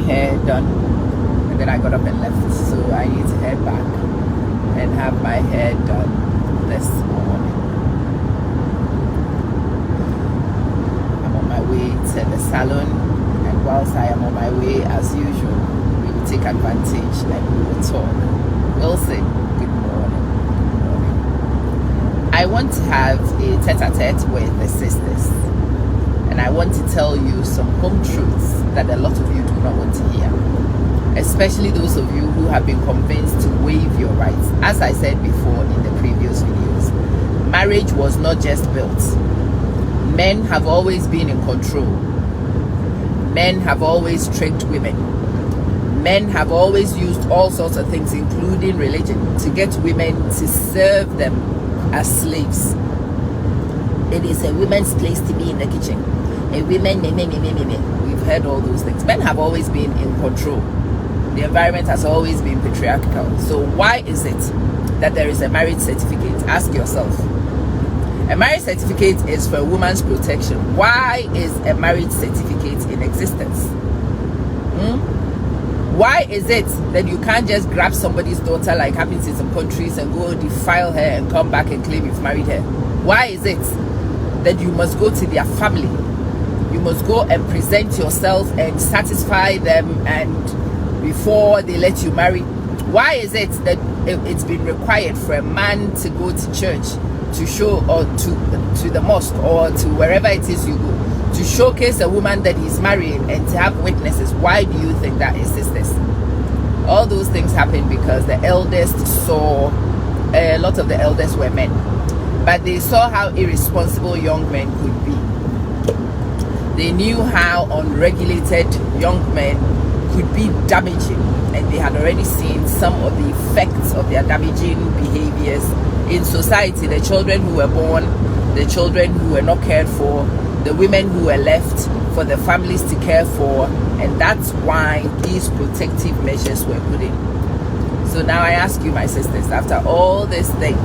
hair done, and then I got up and left. So I need to head back and have my hair done this morning. I'm on my way to the salon, and whilst I am on my way, as usual, we will take advantage and we will talk. Wilson, good morning. Good morning. I want to have a tete-a-tete with the sisters, and I want to tell you some home truths that a lot of you do not want to hear, especially those of you who have been convinced to waive your rights. As I said before in the previous videos, marriage was not just built. Men have always been in control. Men have always tricked women. Men have always used all sorts of things, including religion, to get women to serve them as slaves. It is a woman's place to be in the kitchen. A woman, we've heard all those things. Men have always been in control. The environment has always been patriarchal. So why is it that there is a marriage certificate? Ask yourself. A marriage certificate is for a woman's protection. Why is a marriage certificate in existence? Why is it that you can't just grab somebody's daughter like happens in some countries and go defile her and come back and claim you've married her? Why is it that you must go to their family? You must go and present yourself and satisfy them, and before they let you marry? Why is it that it's been required for a man to go to church to show, or to the mosque, or to wherever it is you go, to showcase a woman that he's marrying and to have witnesses? Why do you think that is this? All those things happen because the eldest saw, a lot of the elders were men, but they saw how irresponsible young men could be. They knew how unregulated young men could be damaging, and they had already seen some of the effects of their damaging behaviors in society. The children who were born, the children who were not cared for, the women who were left for the families to care for, and that's why these protective measures were put in. So now I ask you, my sisters, after all this thing,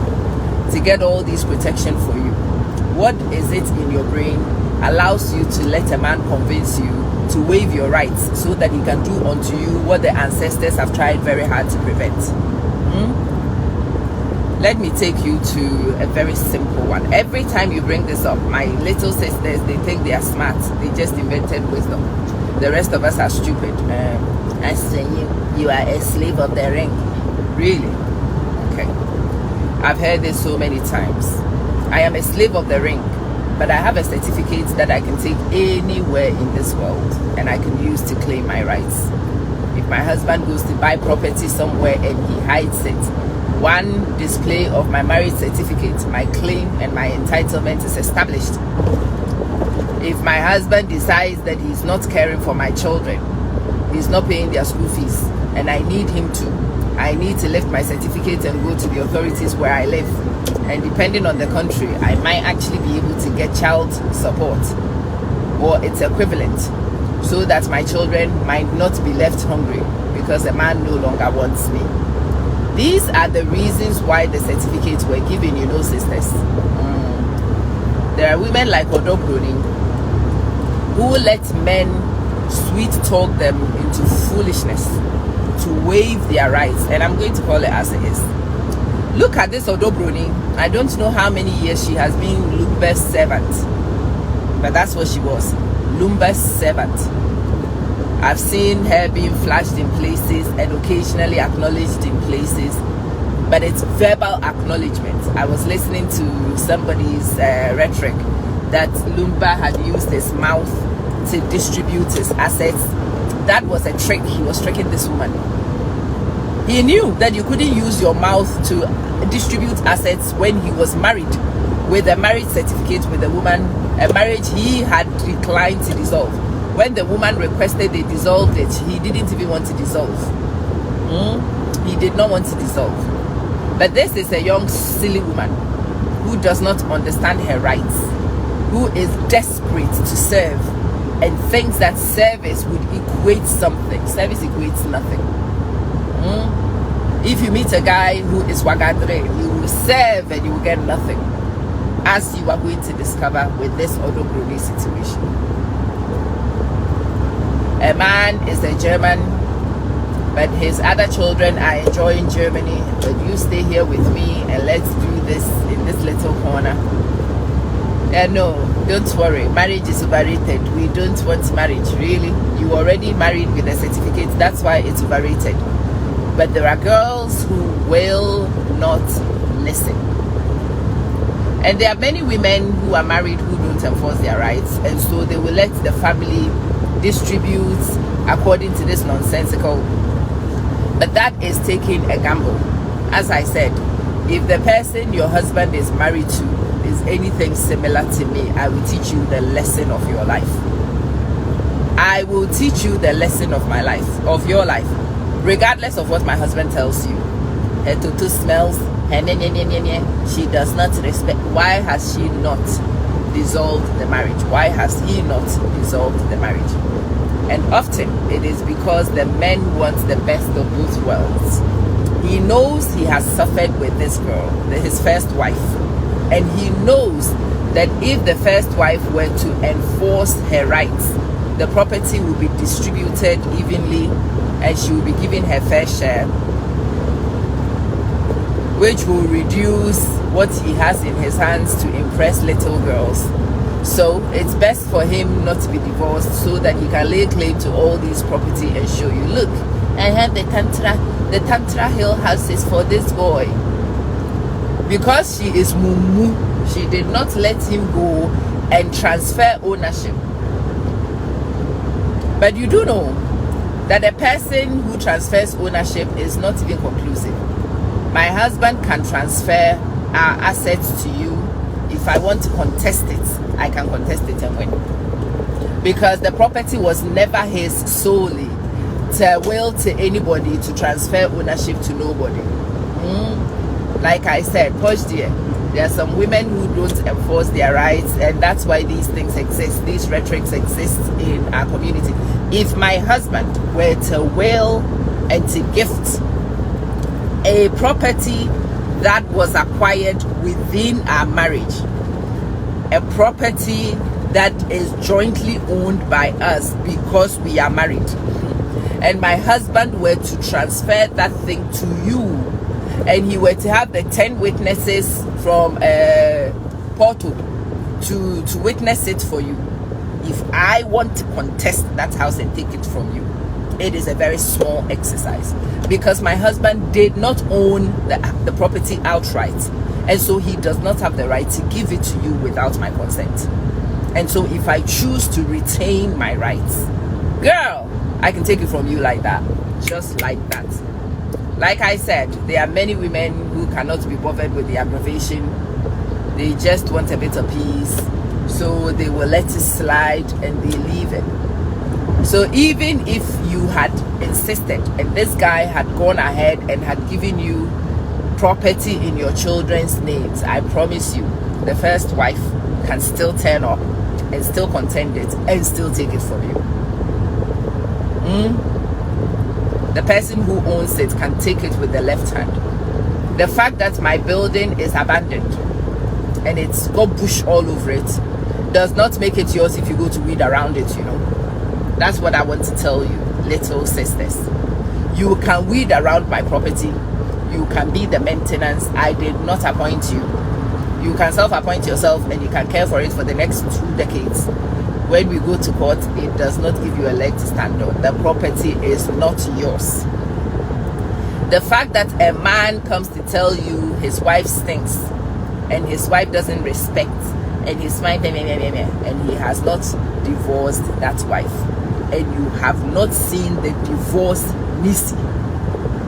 to get all these protection for you, what is it in your brain allows you to let a man convince you to waive your rights so that he can do unto you what the ancestors have tried very hard to prevent? Let me take you to a very simple one. Every time you bring this up, my little sisters, they think they are smart. They just invented wisdom. The rest of us are stupid. I say you are a slave of the ring. Really? Okay. I've heard this so many times. I am a slave of the ring, but I have a certificate that I can take anywhere in this world and I can use to claim my rights. If my husband goes to buy property somewhere and he hides it, one display of my marriage certificate, my claim and my entitlement is established. If my husband decides that he's not caring for my children, he's not paying their school fees, and I need him to, I need to lift my certificate and go to the authorities where I live. And depending on the country, I might actually be able to get child support or its equivalent, so that my children might not be left hungry because a man no longer wants me. These are the reasons why the certificates were given, you know, sisters. There are women like Oso Bronii who let men sweet talk them into foolishness to waive their rights, and I'm going to call it as it is. Look at this Oso Bronii. I don't know how many years she has been Lumba's servant, but that's what she was, Lumba's servant. I've seen her being flashed in places and occasionally acknowledged in places, but it's verbal acknowledgement. I was listening to somebody's rhetoric that Lumba had used his mouth to distribute his assets. That was a trick. He was tricking this woman. He knew that you couldn't use your mouth to distribute assets when he was married with a marriage certificate with a woman, a marriage he had declined to dissolve. When the woman requested they dissolved it, he didn't even want to dissolve. He did not want to dissolve. But this is a young, silly woman who does not understand her rights, who is desperate to serve and thinks that service would equate something. Service equates nothing. If you meet a guy who is wagadre, you will serve and you will get nothing, as you are going to discover with this Oso Bronii situation. A man is a German, but his other children are enjoying Germany. But you stay here with me and let's do this in this little corner. No, don't worry. Marriage is overrated. We don't want marriage, really. You already married with a certificate. That's why it's overrated. But there are girls who will not listen. And there are many women who are married who don't enforce their rights. And so they will let the family distribute according to this nonsensical. But that is taking a gamble. As I said, if the person your husband is married to is anything similar to me, I will teach you the lesson of your life. I will teach you the lesson of my life, of your life, regardless of what my husband tells you. Her tutu smells, her she does not respect. Why has she not dissolved the marriage? Why has he not dissolved the marriage? And often it is because the men want the best of both worlds. He knows he has suffered with this girl, his first wife, and he knows that if the first wife were to enforce her rights, the property will be distributed evenly and she will be given her fair share, which will reduce what he has in his hands to impress little girls. So it's best for him not to be divorced so that he can lay claim to all these property and show you, look, I have the Tantra Hill houses for this boy. Because she is Mumu, she did not let him go and transfer ownership. But you do know that a person who transfers ownership is not even conclusive. My husband can transfer our assets to you. If I want to contest it, I can contest it and win. Because the property was never his solely to will to anybody to transfer ownership to nobody. Like I said, push there. There are some women who don't enforce their rights, and that's why these things exist. These rhetorics exist in our community. If my husband were to will and to gift a property that was acquired within our marriage, a property that is jointly owned by us because we are married, and my husband were to transfer that thing to you, and he were to have the 10 witnesses from Porto to witness it for you, if I want to contest that house and take it from you, it is a very small exercise, because my husband did not own the property outright, and so he does not have the right to give it to you without my consent. And so if I choose to retain my rights, girl, I can take it from you like that, just like that. Like I said, there are many women who cannot be bothered with the aggravation. They just want a bit of peace, so they will let it slide and they leave it. So even if you had insisted and this guy had gone ahead and had given you property in your children's names, I promise you, the first wife can still turn up and still contend it and still take it from you. The person who owns it can take it with the left hand. The fact that my building is abandoned and it's got bush all over it does not make it yours if you go to weed around it, you know. That's what I want to tell you, little sisters. You can weed around my property. You can be the maintenance. I did not appoint you. You can self-appoint yourself and you can care for it for the next 2 decades. When we go to court, it does not give you a leg to stand on. The property is not yours. The fact that a man comes to tell you his wife stinks and his wife doesn't respect and he's fine and he has not divorced that wife, and you have not seen the divorce Nisi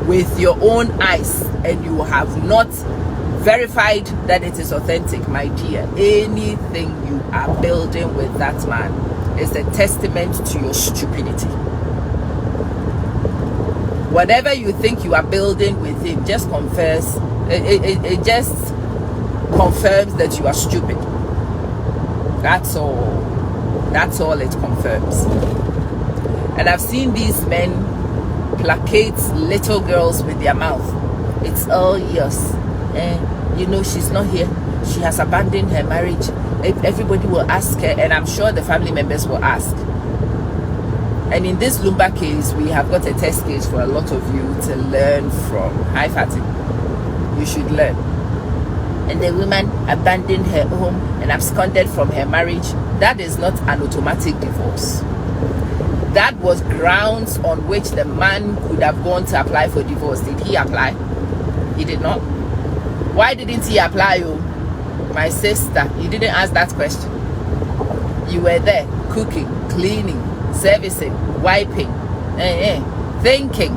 with your own eyes, and you have not verified that it is authentic, my dear, anything you are building with that man is a testament to your stupidity. Whatever you think you are building with him just confers, it just confirms that you are stupid. That's all it confirms. And I've seen these men placate little girls with their mouth. It's all yours. You know, she's not here. She has abandoned her marriage. Everybody will ask her, and I'm sure the family members will ask. And in this Lumba case, we have got a test case for a lot of you to learn from. Hi, Fatty. You should learn. And the woman abandoned her home and absconded from her marriage. That is not an automatic divorce. That was grounds on which the man could have gone to apply for divorce. Did he apply? He did not. Why didn't he apply, you? My sister, you didn't ask that question. You were there cooking, cleaning, servicing, wiping, thinking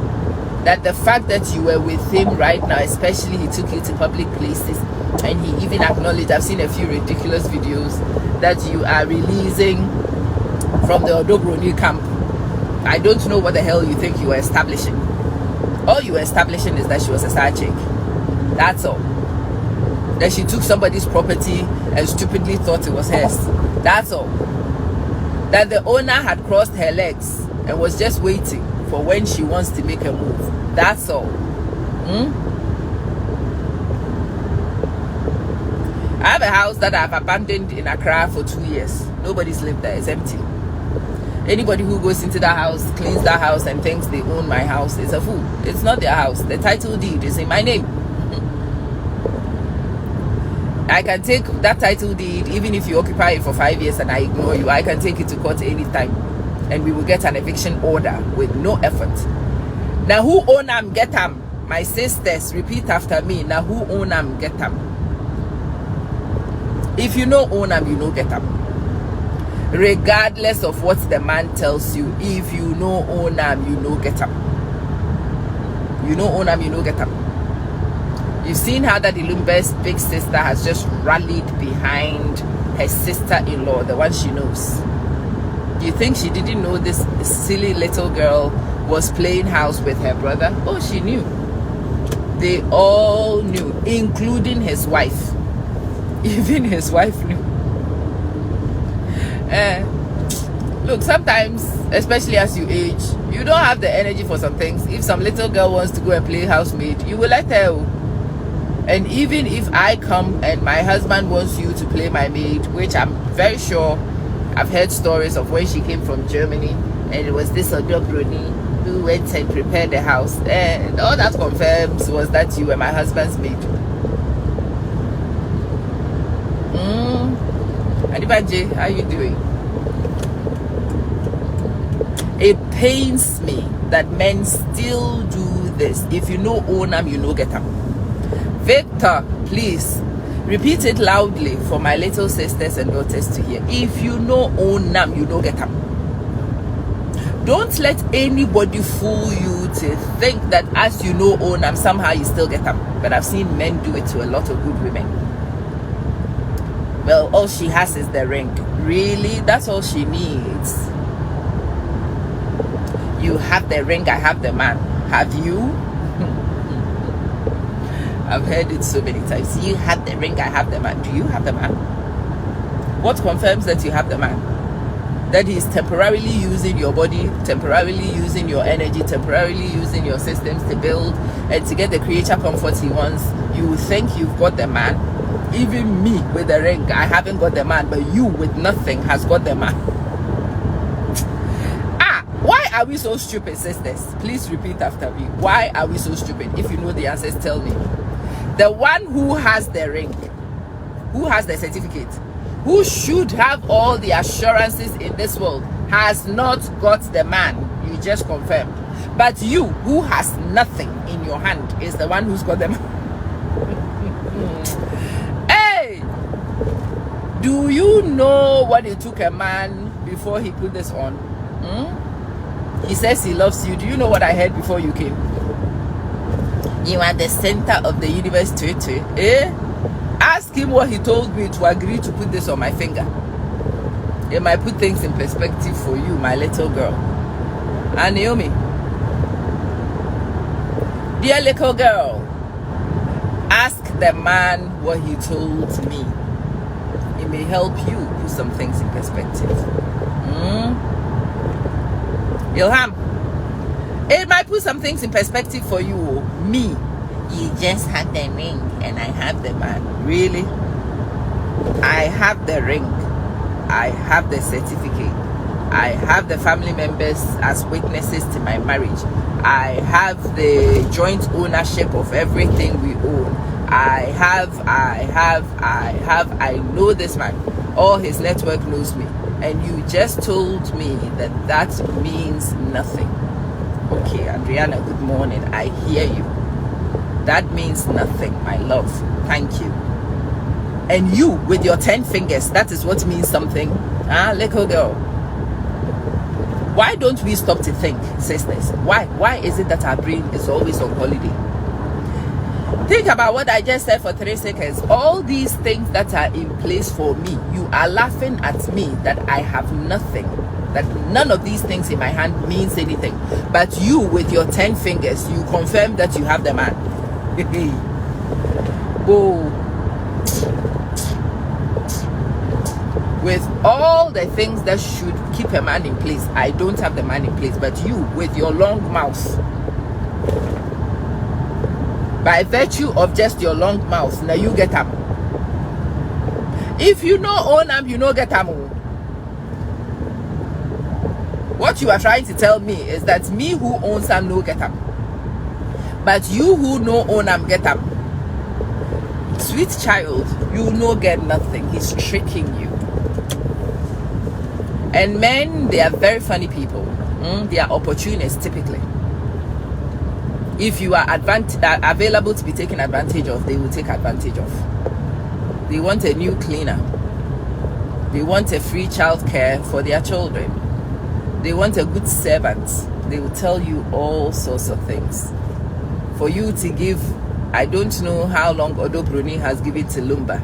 that the fact that you were with him right now, especially he took you to public places, and he even acknowledged, I've seen a few ridiculous videos that you are releasing from the Oso Bronii camp. I don't know what the hell you think you were establishing. All you were establishing is that she was a side chick. That's all. That she took somebody's property and stupidly thought it was hers. That's all. That the owner had crossed her legs and was just waiting for when she wants to make a move. That's all. I have a house that I've abandoned in Accra for 2 years. Nobody's lived there. It's empty. Anybody who goes into that house, cleans that house, and thinks they own my house is a fool. It's not their house. The title deed is in my name. I can take that title deed even if you occupy it for 5 years and I ignore you. I can take it to court anytime and we will get an eviction order with no effort. Now who own am get am? My sisters, repeat after me. Now who own am get am? If you know own am, you know get am. Regardless of what the man tells you, if you know own am, you know get am. You know own am, you know get am. You've seen how that Ilumbe's big sister has just rallied behind her sister-in-law, the one she knows. Do you think she didn't know this silly little girl was playing house with her brother? Oh, she knew. They all knew, including his wife. Even his wife knew. Look, sometimes, especially as you age, you don't have the energy for some things. If some little girl wants to go and play housemaid, you will let her. And even if I come and my husband wants you to play my maid, which I'm very sure I've heard stories of when she came from Germany and it was this Oso Bronii who went and prepared the house, and all that confirms was that you were my husband's maid. Adibaje, how you doing? It pains me that men still do this. If you know Onam, you know get up. Victor, please repeat it loudly for my little sisters and daughters to hear. If you know Onam, you know get up. Don't let anybody fool you to think that as you know Onam, somehow you still get up. But I've seen men do it to a lot of good women. Well, all she has is the ring. Really? That's all she needs. You have the ring, I have the man. Have you? I've heard it so many times. You have the ring, I have the man. Do you have the man? What confirms that you have the man? That he's temporarily using your body, temporarily using your energy, temporarily using your systems to build and to get the creature comfort he wants. You think you've got the man. Even me with the ring, I haven't got the man, but you with nothing has got the man. Why are we so stupid, sisters? Please repeat after me. Why are we so stupid? If you know the answers, tell me. The one who has the ring, who has the certificate, who should have all the assurances in this world, has not got the man. You just confirmed. But you, who has nothing in your hand, is the one who's got the man. Hey! Do you know what it took a man before he put this on? He says he loves you. Do you know what I heard before you came? You are the center of the universe, too. Ask him what he told me to agree to put this on my finger. It might put things in perspective for you, my little girl. And Naomi, dear little girl, ask the man what he told me. It may help you put some things in perspective. Ilham, it might put some things in perspective for you. Me, you just had the ring and I have the man. Really? I have the ring. I have the certificate. I have the family members as witnesses to my marriage. I have the joint ownership of everything we own. I know this man. All his network knows me. And you just told me that means nothing. Okay, Adriana, good morning. I hear you. That means nothing, my love. Thank you. And you, with your 10 fingers, that is what means something. Little girl. Why don't we stop to think, sisters? Why is it that our brain is always on holiday? Think about what I just said for 3 seconds. All these things that are in place for me, you are laughing at me that I have nothing, that none of these things in my hand means anything. But you, with your 10 fingers, you confirm that you have the man. Oh. With all the things that should keep a man in place, I don't have the man in place. But you, with your long mouth, by virtue of just your long mouth, now you get him. If you know own him, you know get him. What you are trying to tell me is that me who owns him no get him, but you who no own him get him. Sweet child, you no get nothing. He's tricking you. And men, they are very funny people. They are opportunists typically. If you are available to be taken advantage of, they will take advantage of. They want a new cleaner. They want a free child care for their children. They want a good servant. They will tell you all sorts of things. For you to give, I don't know how long Oso Bronii has given to Lumba.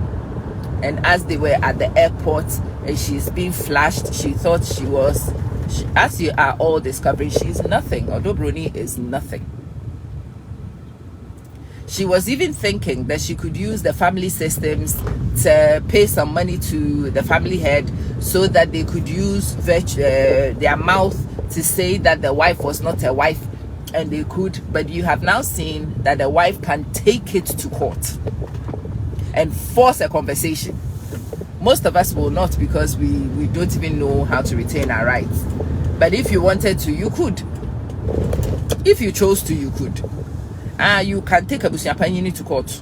And as they were at the airport and she's being flashed, she thought she was, as you are all discovering, she's nothing. Oso Bronii is nothing. She was even thinking that she could use the family systems to pay some money to the family head so that they could use their mouth to say that the wife was not a wife, and they could. But you have now seen that the wife can take it to court and force a conversation. Most of us will not, because we don't even know how to retain our rights. But if you wanted to, you could. If you chose to, you could. You can take Abusuapanyini to court,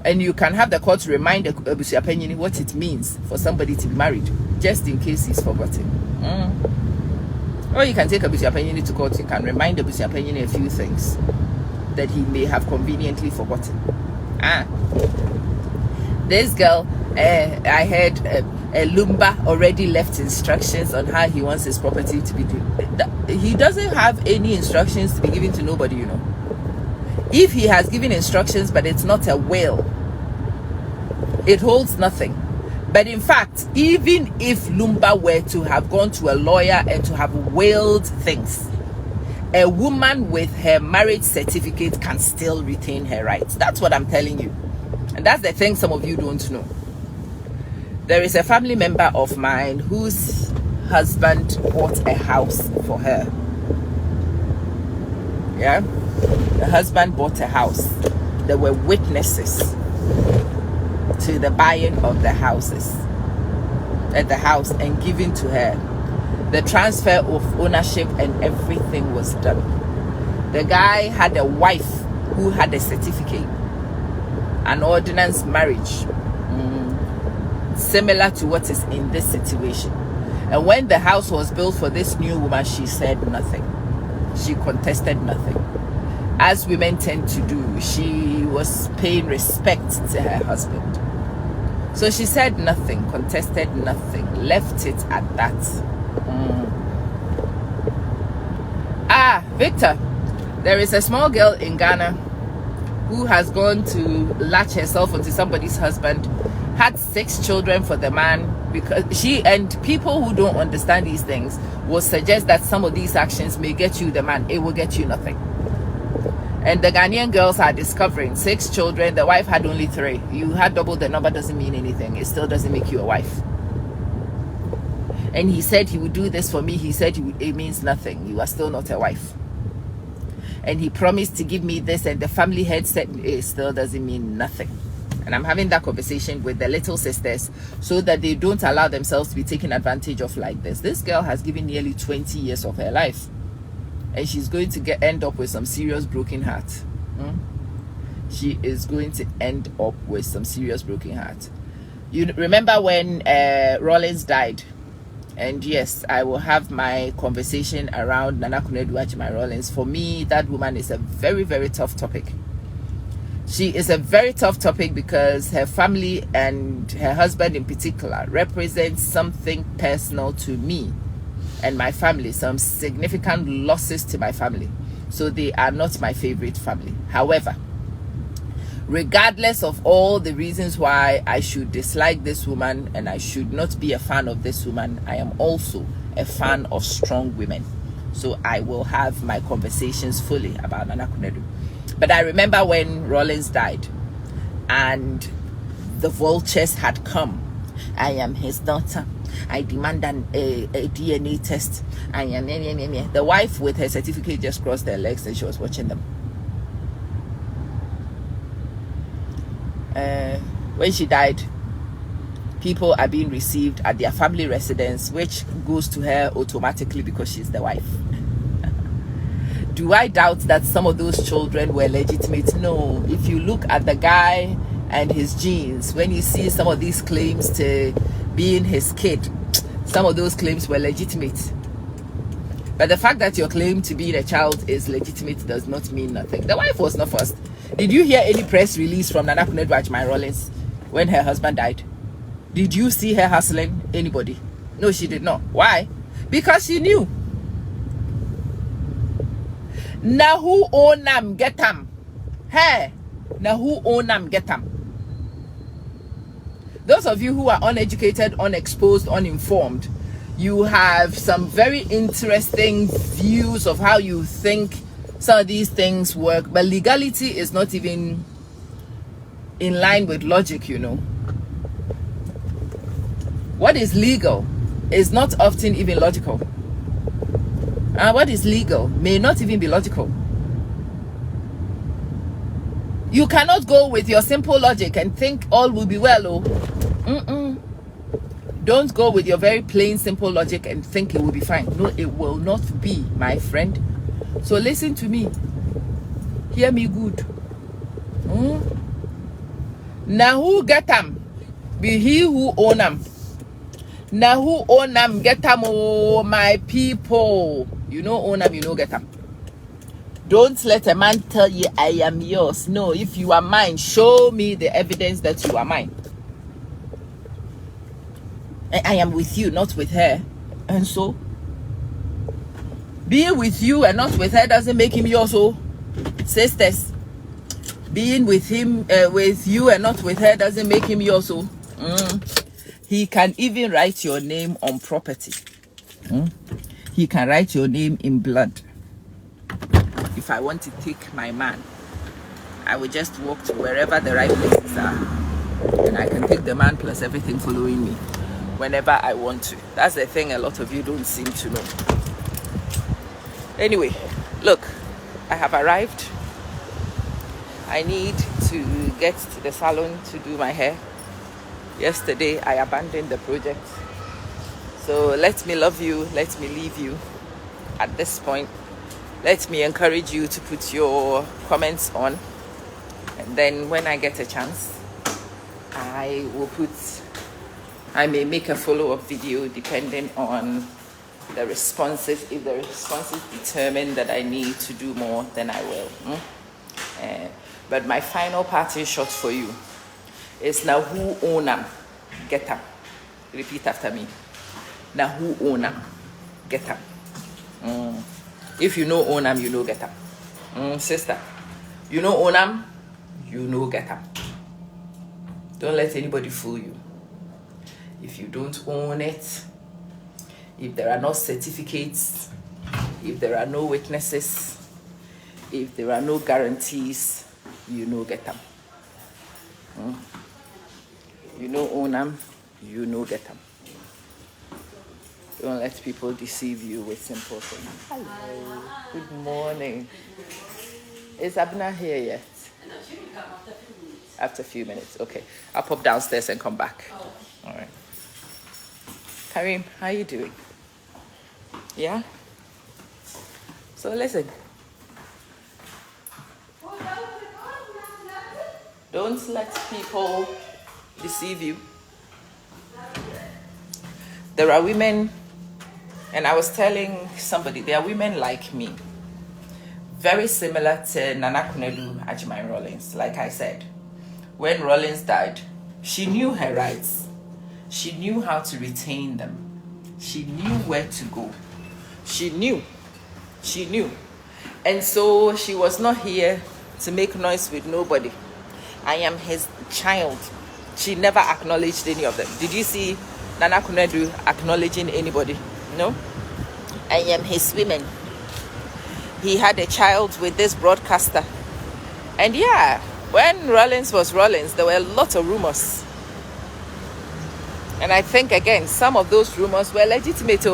and you can have the court remind Abusuapanyini what it means for somebody to be married, just in case he's forgotten. Or you can take Abusuapanyini to court. You can remind Abusuapanyini a few things that he may have conveniently forgotten. This girl, I heard Lumba already left instructions on how he wants his property to be doing. He doesn't have any instructions to be given to nobody, you know. If he has given instructions but it's not a will, it holds nothing. But in fact, even if Lumba were to have gone to a lawyer and to have willed things, a woman with her marriage certificate can still retain her rights. That's what I'm telling you. And that's the thing some of you don't know. There is a family member of mine whose husband bought a house for her. Yeah? The husband bought a house. There were witnesses to the buying of the houses at the house and given to her. The transfer of ownership and everything was done. The guy had a wife who had a certificate, an ordinance marriage, similar to what is in this situation. And when the house was built for this new woman, she said nothing. She contested nothing. As women tend to do, she was paying respect to her husband. So she said nothing, contested nothing, left it at that. Victor, there is a small girl in Ghana who has gone to latch herself onto somebody's husband, had 6 children for the man, because she, and people who don't understand these things will suggest that some of these actions may get you the man. It will get you nothing. And the Ghanaian girls are discovering 6 children, the wife had only 3. You had double the number, doesn't mean anything. It still doesn't make you a wife. And he said he would do this for me. He said it means nothing. You are still not a wife. And he promised to give me this, and the family head said it still doesn't mean nothing. And I'm having that conversation with the little sisters so that they don't allow themselves to be taken advantage of like this. This girl has given nearly 20 years of her life, and she's going to end up with some serious broken heart. She is going to end up with some serious broken heart. You remember when Rollins died? And yes, I will have my conversation around Nana Kunedu Achimai Rollins. For me, that woman is a very, very tough topic. She is a very tough topic because her family and her husband in particular represents something personal to me and my family, some significant losses to my family. So they are not my favorite family. However, regardless of all the reasons why I should dislike this woman and I should not be a fan of this woman, I am also a fan of strong women. So I will have my conversations fully about Nana Kunedu. But I remember when Rollins died and the vultures had come. I am his daughter. I demand a DNA test. I am the wife with her certificate just crossed her legs and she was watching them. When she died, people are being received at their family residence, which goes to her automatically because she's the wife. Do I doubt that some of those children were legitimate? No. If you look at the guy and his genes, when you see some of these claims to being his kid, some of those claims were legitimate. But the fact that your claim to being a child is legitimate does not mean nothing. The wife was not first. Did you hear any press release from Nana Kunedu Achimai Rollins when her husband died? Did you see her hustling anybody? No, she did not. Why? Because she knew. Na who ownam getam. Hey, na who ownam getam. Those of you who are uneducated, unexposed, uninformed, you have some very interesting views of how you think some of these things work, but legality is not even in line with logic, you know. What is legal is not often even logical. And what is legal may not even be logical. You cannot go with your simple logic and think all will be well. Oh, don't go with your very plain simple logic and think it will be fine. No, it will not be, my friend. So listen to me. Hear me good. Now who get them? Be he who own them. Now who own them? Get them, oh my people. You know own them, you know get them. Don't let a man tell you I am yours. No, if you are mine, show me the evidence that you are mine. I am with you, not with her. And so, being with you and not with her doesn't make him yours. So, sisters, being with him, with you and not with her doesn't make him yours. So, he can even write your name on property. He can write your name in blood. If I want to take my man, I will just walk to wherever the right places are, and I can take the man plus everything following me whenever I want to. That's the thing a lot of you don't seem to know. Anyway, look, I have arrived. I need to get to the salon to do my hair. Yesterday I abandoned the project, so let me love you, let me leave you at this point. Let me encourage you to put your comments on, and then when I get a chance, I may make a follow-up video depending on the responses. If the responses determine that I need to do more, then I will. But my final parting shot for you is now who own them, get them. Repeat after me. Now who own them, get them. If you know own them, you know get them. Sister, you know own them, you know get them. Don't let anybody fool you. If you don't own it, if there are no certificates, if there are no witnesses, if there are no guarantees, you know get them. You know own them, you know get them. Don't let people deceive you with simple things. Hello. Good morning. Is Abna here yet? No, she will come after 2 minutes. After a few minutes. Okay. I'll pop downstairs and come back. All right. Karim, how you doing? Yeah? So listen. Don't let people deceive you. There are women, and I was telling somebody, there are women like me, very similar to Nana Kunedu Ajimai Rollins. Like I said, when Rollins died, she knew her rights. She knew how to retain them. She knew where to go. She knew. And so she was not here to make noise with nobody. I am his child. She never acknowledged any of them. Did you see Nana Kunedu acknowledging anybody? No? I am his women. He had a child with this broadcaster. And yeah, when Rollins was Rollins, there were a lot of rumors. And I think, again, some of those rumors were legitimate.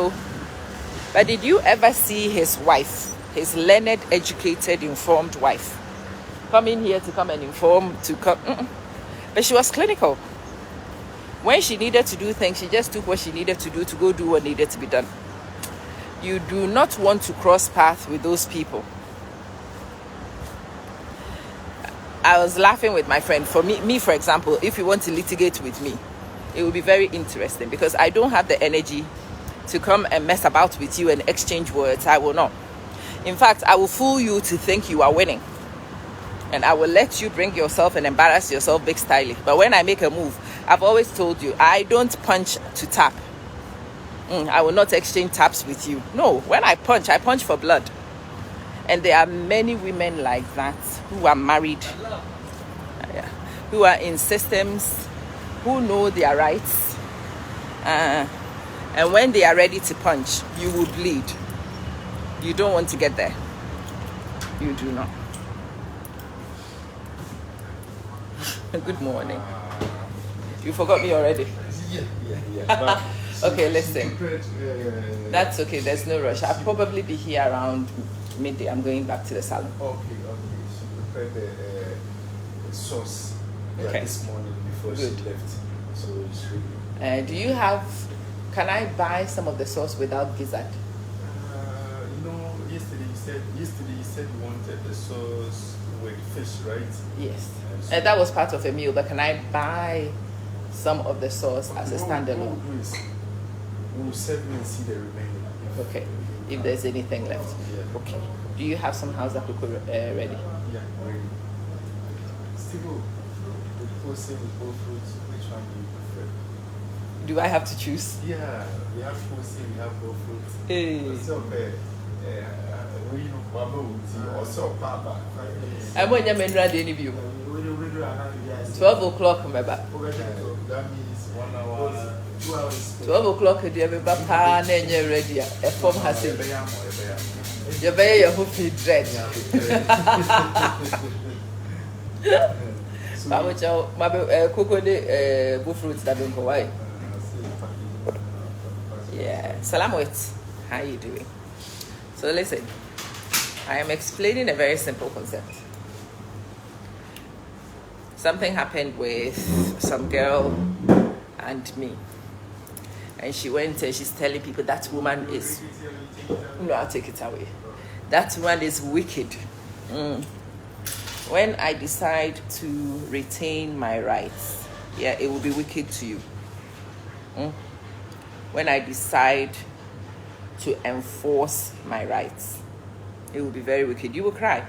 But did you ever see his wife, his learned, educated, informed wife, come in here to come and inform, to come? But she was clinical. When she needed to do things, she just took what she needed to do to go do what needed to be done. You do not want to cross paths with those people. I was laughing with my friend. For me, for example, if you want to litigate with me, it will be very interesting because I don't have the energy to come and mess about with you and exchange words. I will not. In fact, I will fool you to think you are winning. And I will let you bring yourself and embarrass yourself big style. But when I make a move, I've always told you, I don't punch to tap. I will not exchange taps with you. No, when I punch for blood. And there are many women like that who are married, who are in systems, who know their rights. And when they are ready to punch, you will bleed. You don't want to get there. You do not. Good morning. You forgot me already? Yeah. Okay, listen. That's okay. There's no rush. I'll probably be here around midday. I'm going back to the salon. Okay. She prepared the sauce this morning before she left. So it's really... do you have... Can I buy some of the sauce without gizzard? Yesterday you said you wanted the sauce with fish, right? Yes. So that was part of a meal, but can I buy some of the sauce as a standalone? We'll serve you and see the remaining. Okay. If there's anything left. Yeah. Okay. Do you have some house cocoa ready? Yeah, ready. Still, the posting with both fruits, which one do you prefer? Do I have to choose? Yeah, we have posting, we have both fruits. Hey. So, I'm when you're ready, any view. 12 o'clock, remember? That means 1 hour, 2 hours. 12 o'clock, you have a papa, and you're ready. A form has it. You're very your feet dread. Cocoa de fruits that don't go. Yeah, Salamwit, how you doing? So listen, I am explaining a very simple concept. Something happened with some girl and me. And she went and she's telling people that woman is... No, I'll take it away. That woman is wicked. When I decide to retain my rights, it will be wicked to you. When I decide to enforce my rights, it will be very wicked. You will cry.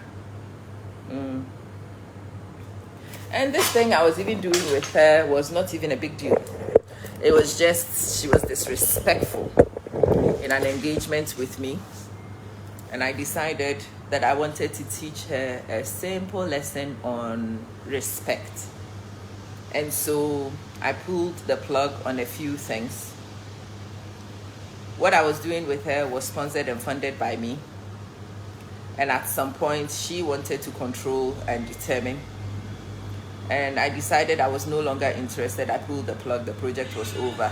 And this thing I was even doing with her was not even a big deal. It was just, she was disrespectful in an engagement with me. And I decided that I wanted to teach her a simple lesson on respect. And so I pulled the plug on a few things. What I was doing with her was sponsored and funded by me. And at some point, she wanted to control and determine. And I decided I was no longer interested. I pulled the plug. The project was over.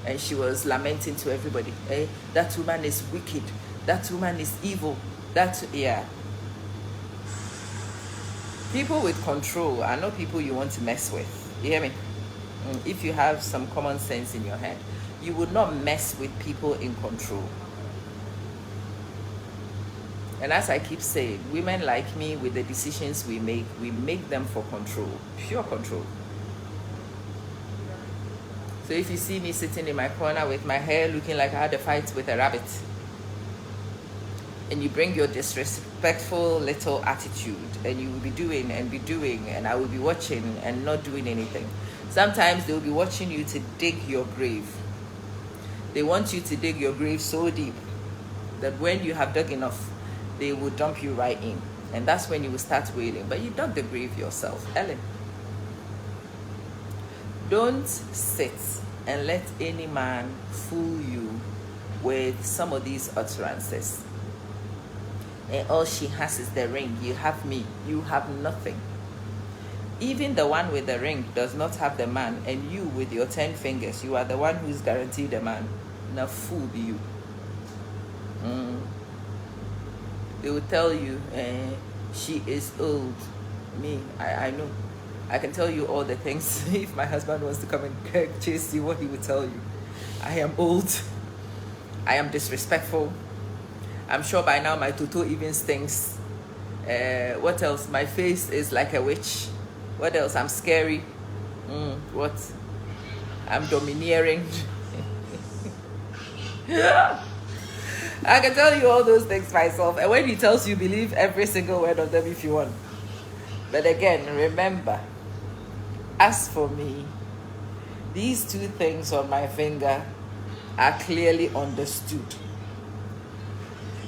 And she was lamenting to everybody, hey, that woman is wicked. That woman is evil. People with control are not people you want to mess with. You hear me? If you have some common sense in your head, you would not mess with people in control. And as I keep saying, women like me, with the decisions we make them for control, pure control. So if you see me sitting in my corner with my hair looking like I had a fight with a rabbit, and you bring your disrespectful little attitude, and you will be doing, and I will be watching and not doing anything. Sometimes they will be watching you to dig your grave. They want you to dig your grave so deep that when you have dug enough, they will dump you right in. And that's when you will start wailing. But you dug the grave yourself. Ellen, don't sit and let any man fool you with some of these utterances. And all she has is the ring. You have me. You have nothing. Even the one with the ring does not have the man. And you with your 10 fingers, you are the one who is guaranteed the man. Now fool be you. They will tell you, she is old. Me, I know. I can tell you all the things. If my husband wants to come and chase you, what he will tell you. I am old. I am disrespectful. I'm sure by now my tutu even stinks. What else? My face is like a witch. What else? I'm scary. What? I'm domineering. I can tell you all those things myself. And when he tells you, believe every single word of them if you want. But again, remember, as for me, these 2 things on my finger are clearly understood.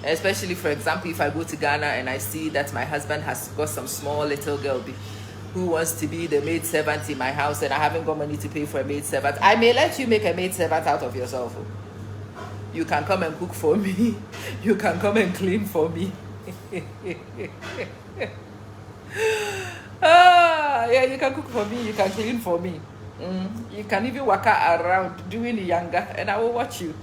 Especially, for example, if I go to Ghana and I see that my husband has got some small little girl who wants to be the maid servant in my house, and I haven't got money to pay for a maid servant, I may let you make a maid servant out of yourself. You can come and cook for me. You can come and clean for me. Yeah, you can cook for me. You can clean for me. You can even walk around doing the younger, and I will watch you.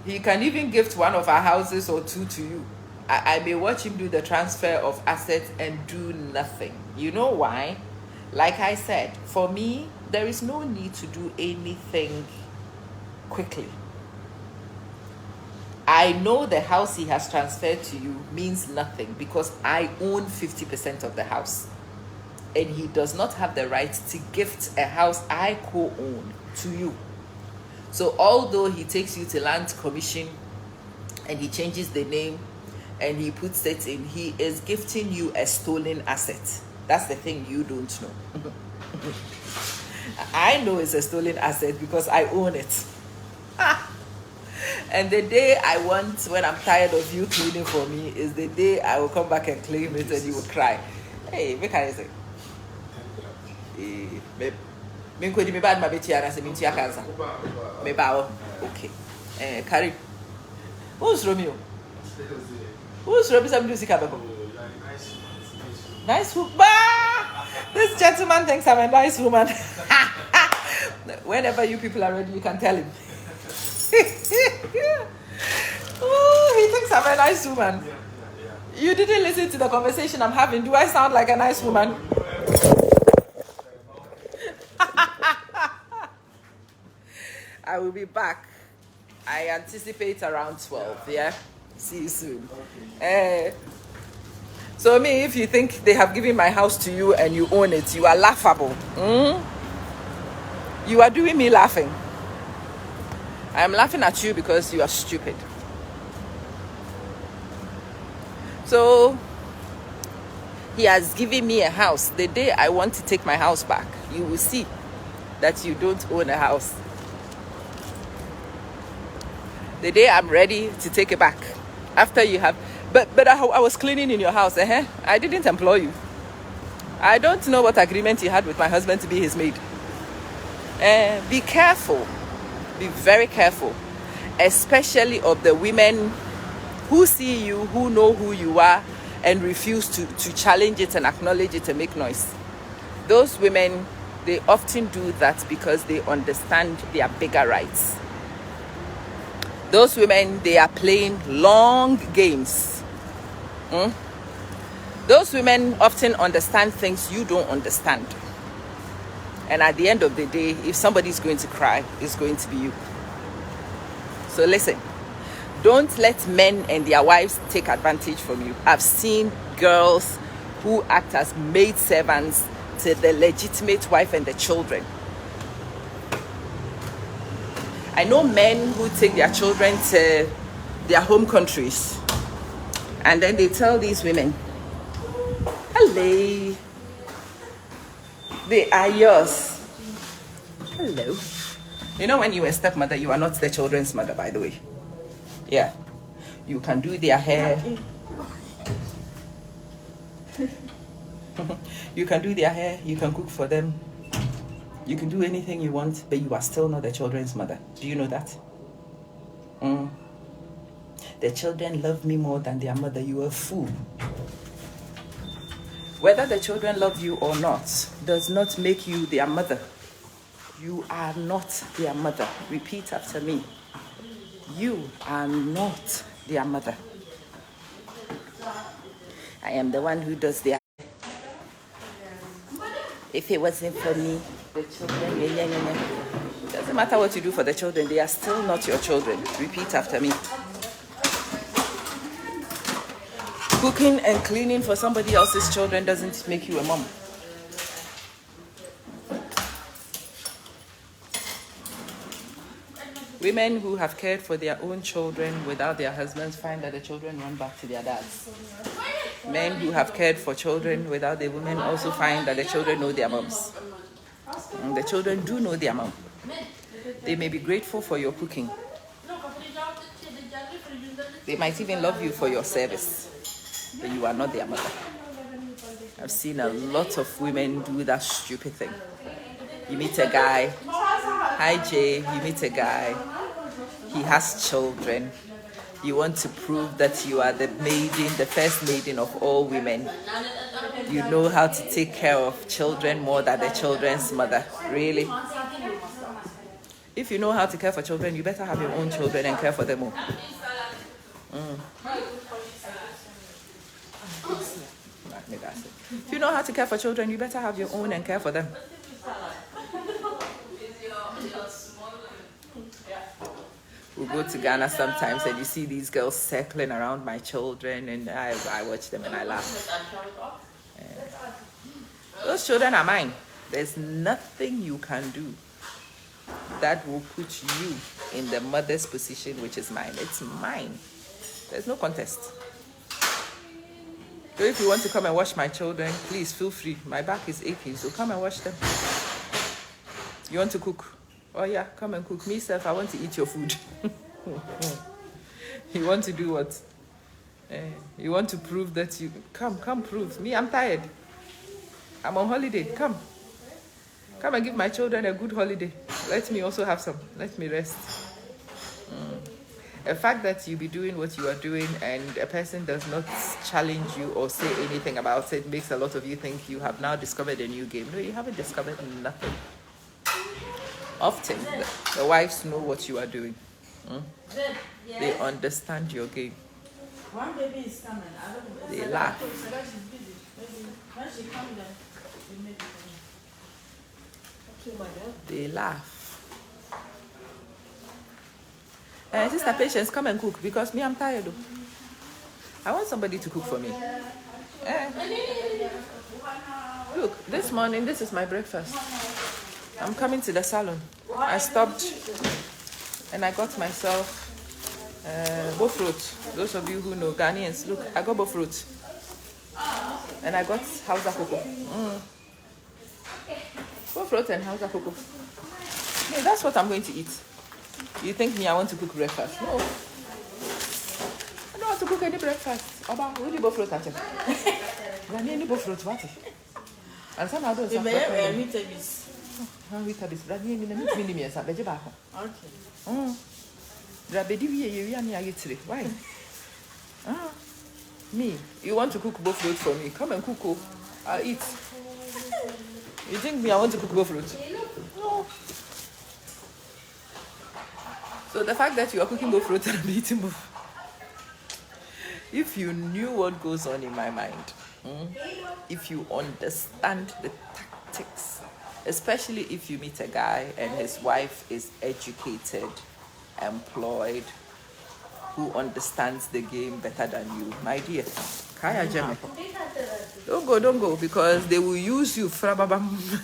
He can even gift one of our houses or 2 to you. I may watch him do the transfer of assets and do nothing. You know why? Like I said, for me, there is no need to do anything quickly. I know the house he has transferred to you means nothing because I own 50% of the house. And he does not have the right to gift a house I co-own to you. So although he takes you to land commission and he changes the name and he puts it in, he is gifting you a stolen asset. That's the thing you don't know. I know it's a stolen asset because I own it. And the day I want, when I'm tired of you cleaning for me, is the day I will come back and claim it and you will cry. Hey, what can I say? Me bad my bitch and I say me cancer. Me bow. Okay. Carry. Who's Romeo? Who's Romeo? Some music about. Nice woman. This gentleman thinks I'm a nice woman. Whenever you people are ready, you can tell him. Oh, he thinks I'm a nice woman. You didn't listen to the conversation I'm having. Do I sound like a nice woman? I will be back. I anticipate around 12. Yeah. See you soon. So me, if you think they have given my house to you and you own it, you are laughable. You are doing me laughing. I am laughing at you because you are stupid. So he has given me a house. The day I want to take my house back, you will see that you don't own a house. The day I'm ready to take it back, after you have, but I was cleaning in your house. I didn't employ you. I don't know what agreement you had with my husband to be his maid. Be careful. Be very careful, especially of the women who see you, who know who you are, and refuse to challenge it and acknowledge it and make noise. Those women, they often do that because they understand their bigger rights. Those women, they are playing long games. Those women often understand things you don't understand. And at the end of the day, if somebody's going to cry, it's going to be you. So listen, don't let men and their wives take advantage from you. I've seen girls who act as maid servants to the legitimate wife and the children. I know men who take their children to their home countries and then they tell these women, hello, they are yours. Hello. You know, when you were a stepmother, you are not the children's mother, by the way. Yeah. You can do their hair. You can do their hair. You can cook for them. You can do anything you want, but you are still not the children's mother. Do you know that? The children love me more than their mother. You are a fool. Whether the children love you or not does not make you their mother. You are not their mother. Repeat after me. You are not their mother. I am the one who does their hair. If it wasn't for me, the children, it doesn't matter what you do for the children, they are still not your children. Repeat after me. Cooking and cleaning for somebody else's children doesn't make you a mom. Women who have cared for their own children without their husbands find that the children run back to their dads. Men who have cared for children without their women also find that the children know their moms. And the children do know their mom. They may be grateful for your cooking. They might even love you for your service, but you are not their mother. I've seen a lot of women do that stupid thing. You meet a guy, hi Jay, you meet a guy, he has children. You want to prove that you are the maiden, the first maiden of all women. You know how to take care of children more than the children's mother. Really? If you know how to care for children, you better have your own children and care for them all. If you know how to care for children, you better have your own and care for them. We go to Ghana sometimes and you see these girls circling around my children and I watch them and I laugh. Those children are mine. There's nothing you can do that will put you in the mother's position, which is mine. It's mine. There's no contest. So if you want to come and watch my children, please feel free. My back is aching, so come and watch them. You want to cook? Oh yeah, come and cook. Me, self, I want to eat your food. You want to do what? You want to prove that you... Come prove. Me, I'm tired. I'm on holiday. Come and give my children a good holiday. Let me also have some. Let me rest. The fact that you be doing what you are doing and a person does not challenge you or say anything about it makes a lot of you think you have now discovered a new game. No, you haven't discovered nothing. Often, the wives know what you are doing. They understand your game. One baby is coming. They laugh. They laugh. Sister Patience, come and cook because me, I'm tired. I want somebody to cook for me. Look, this morning, this is my breakfast. I'm coming to the salon. I stopped and I got myself bofrot. Those of you who know Ghanaians, look, I got bofrot. And I got Hausa cocoa. Bofrot and Hausa cocoa. Yeah, that's what I'm going to eat. You think me, I want to cook breakfast? No. I don't want to cook any breakfast. Oba, who do you bofrot at? Ghanaian bofrot, what? And somehow those are why? Me, you want to cook bofrot for me? Come and cook. I'll eat. You think me, I want to cook bofrot? No. So the fact that you are cooking bofrot and I'm eating bofrot, if you knew what goes on in my mind, If you understand the tactics, especially if you meet a guy and his wife is educated, employed, who understands the game better than you, my dear, Kaya Jeme. Don't go, because they will use you,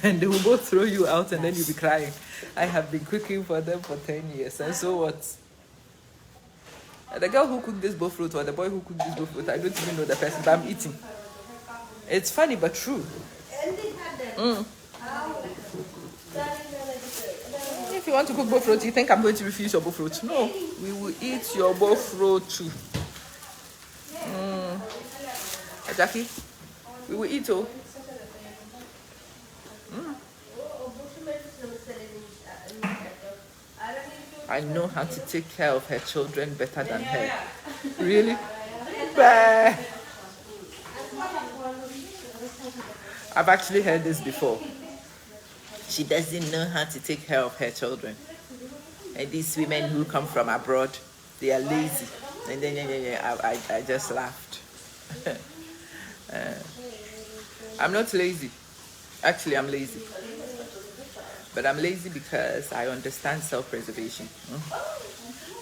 and they will go throw you out, and then you'll be crying. I have been cooking for them for 10 years, and so what? The girl who cooked this buffalo or the boy who cooked this buffalo, I don't even know the person, but I'm eating. It's funny but true. If you want to cook buffalo, you think I'm going to refuse your buffalo? No, we will eat your buffalo too. Jackie, we will eat oh. I know how to take care of her children better than her. Really? Bah. I've actually heard this before. She doesn't know how to take care of her children. And these women who come from abroad, they are lazy. And then I just laughed. I'm not lazy. Actually, I'm lazy. But I'm lazy because I understand self-preservation.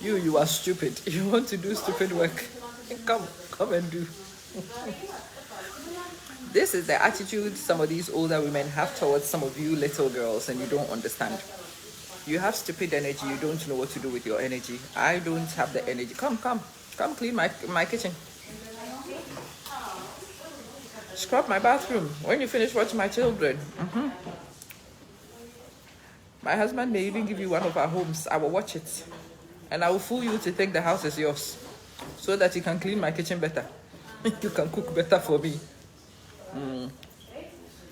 You are stupid. You want to do stupid work. Come and do. This is the attitude some of these older women have towards some of you little girls, and you don't understand. You have stupid energy. You don't know what to do with your energy. I don't have the energy. Come clean my kitchen. Scrub my bathroom. When you finish watching my children. My husband may even give you one of our homes. I will watch it. And I will fool you to think the house is yours, so that you can clean my kitchen better. You can cook better for me.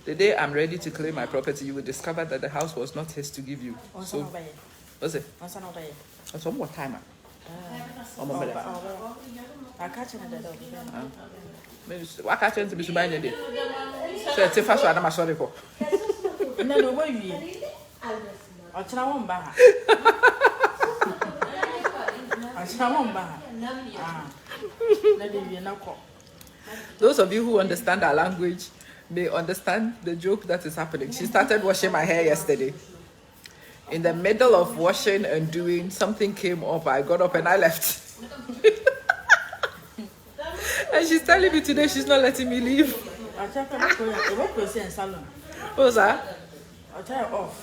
The day I'm ready to claim my property, you will discover that the house was not his to give you. So, what's it? That's one more time. I catch another dog. What catch into Miss Bandy? So, it's a fast one. I'm sorry for. No, where you? I'll try one bar. I'll try one bar. Those of you who understand our language may understand the joke that is happening. She started washing my hair yesterday. In the middle of washing and doing, something came up. I got up and I left. And she's telling me today she's not letting me leave. What's that? I'll try it off.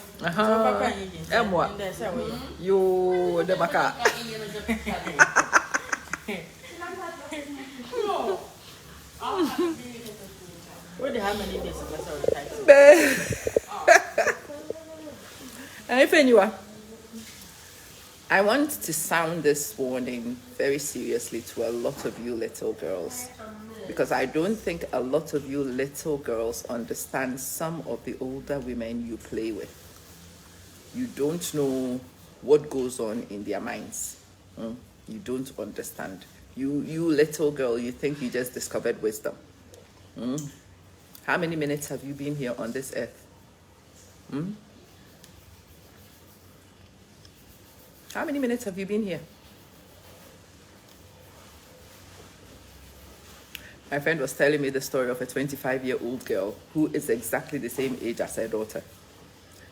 You the maca. What do you have many days And if you are, I want to sound this warning very seriously to a lot of you little girls, because I don't think a lot of you little girls understand some of the older women you play with. You don't know what goes on in their minds. You don't understand. You little girl, you think you just discovered wisdom. How many minutes have you been here on this earth? How many minutes have you been here? My friend was telling me the story of a 25-year-old girl who is exactly the same age as her daughter.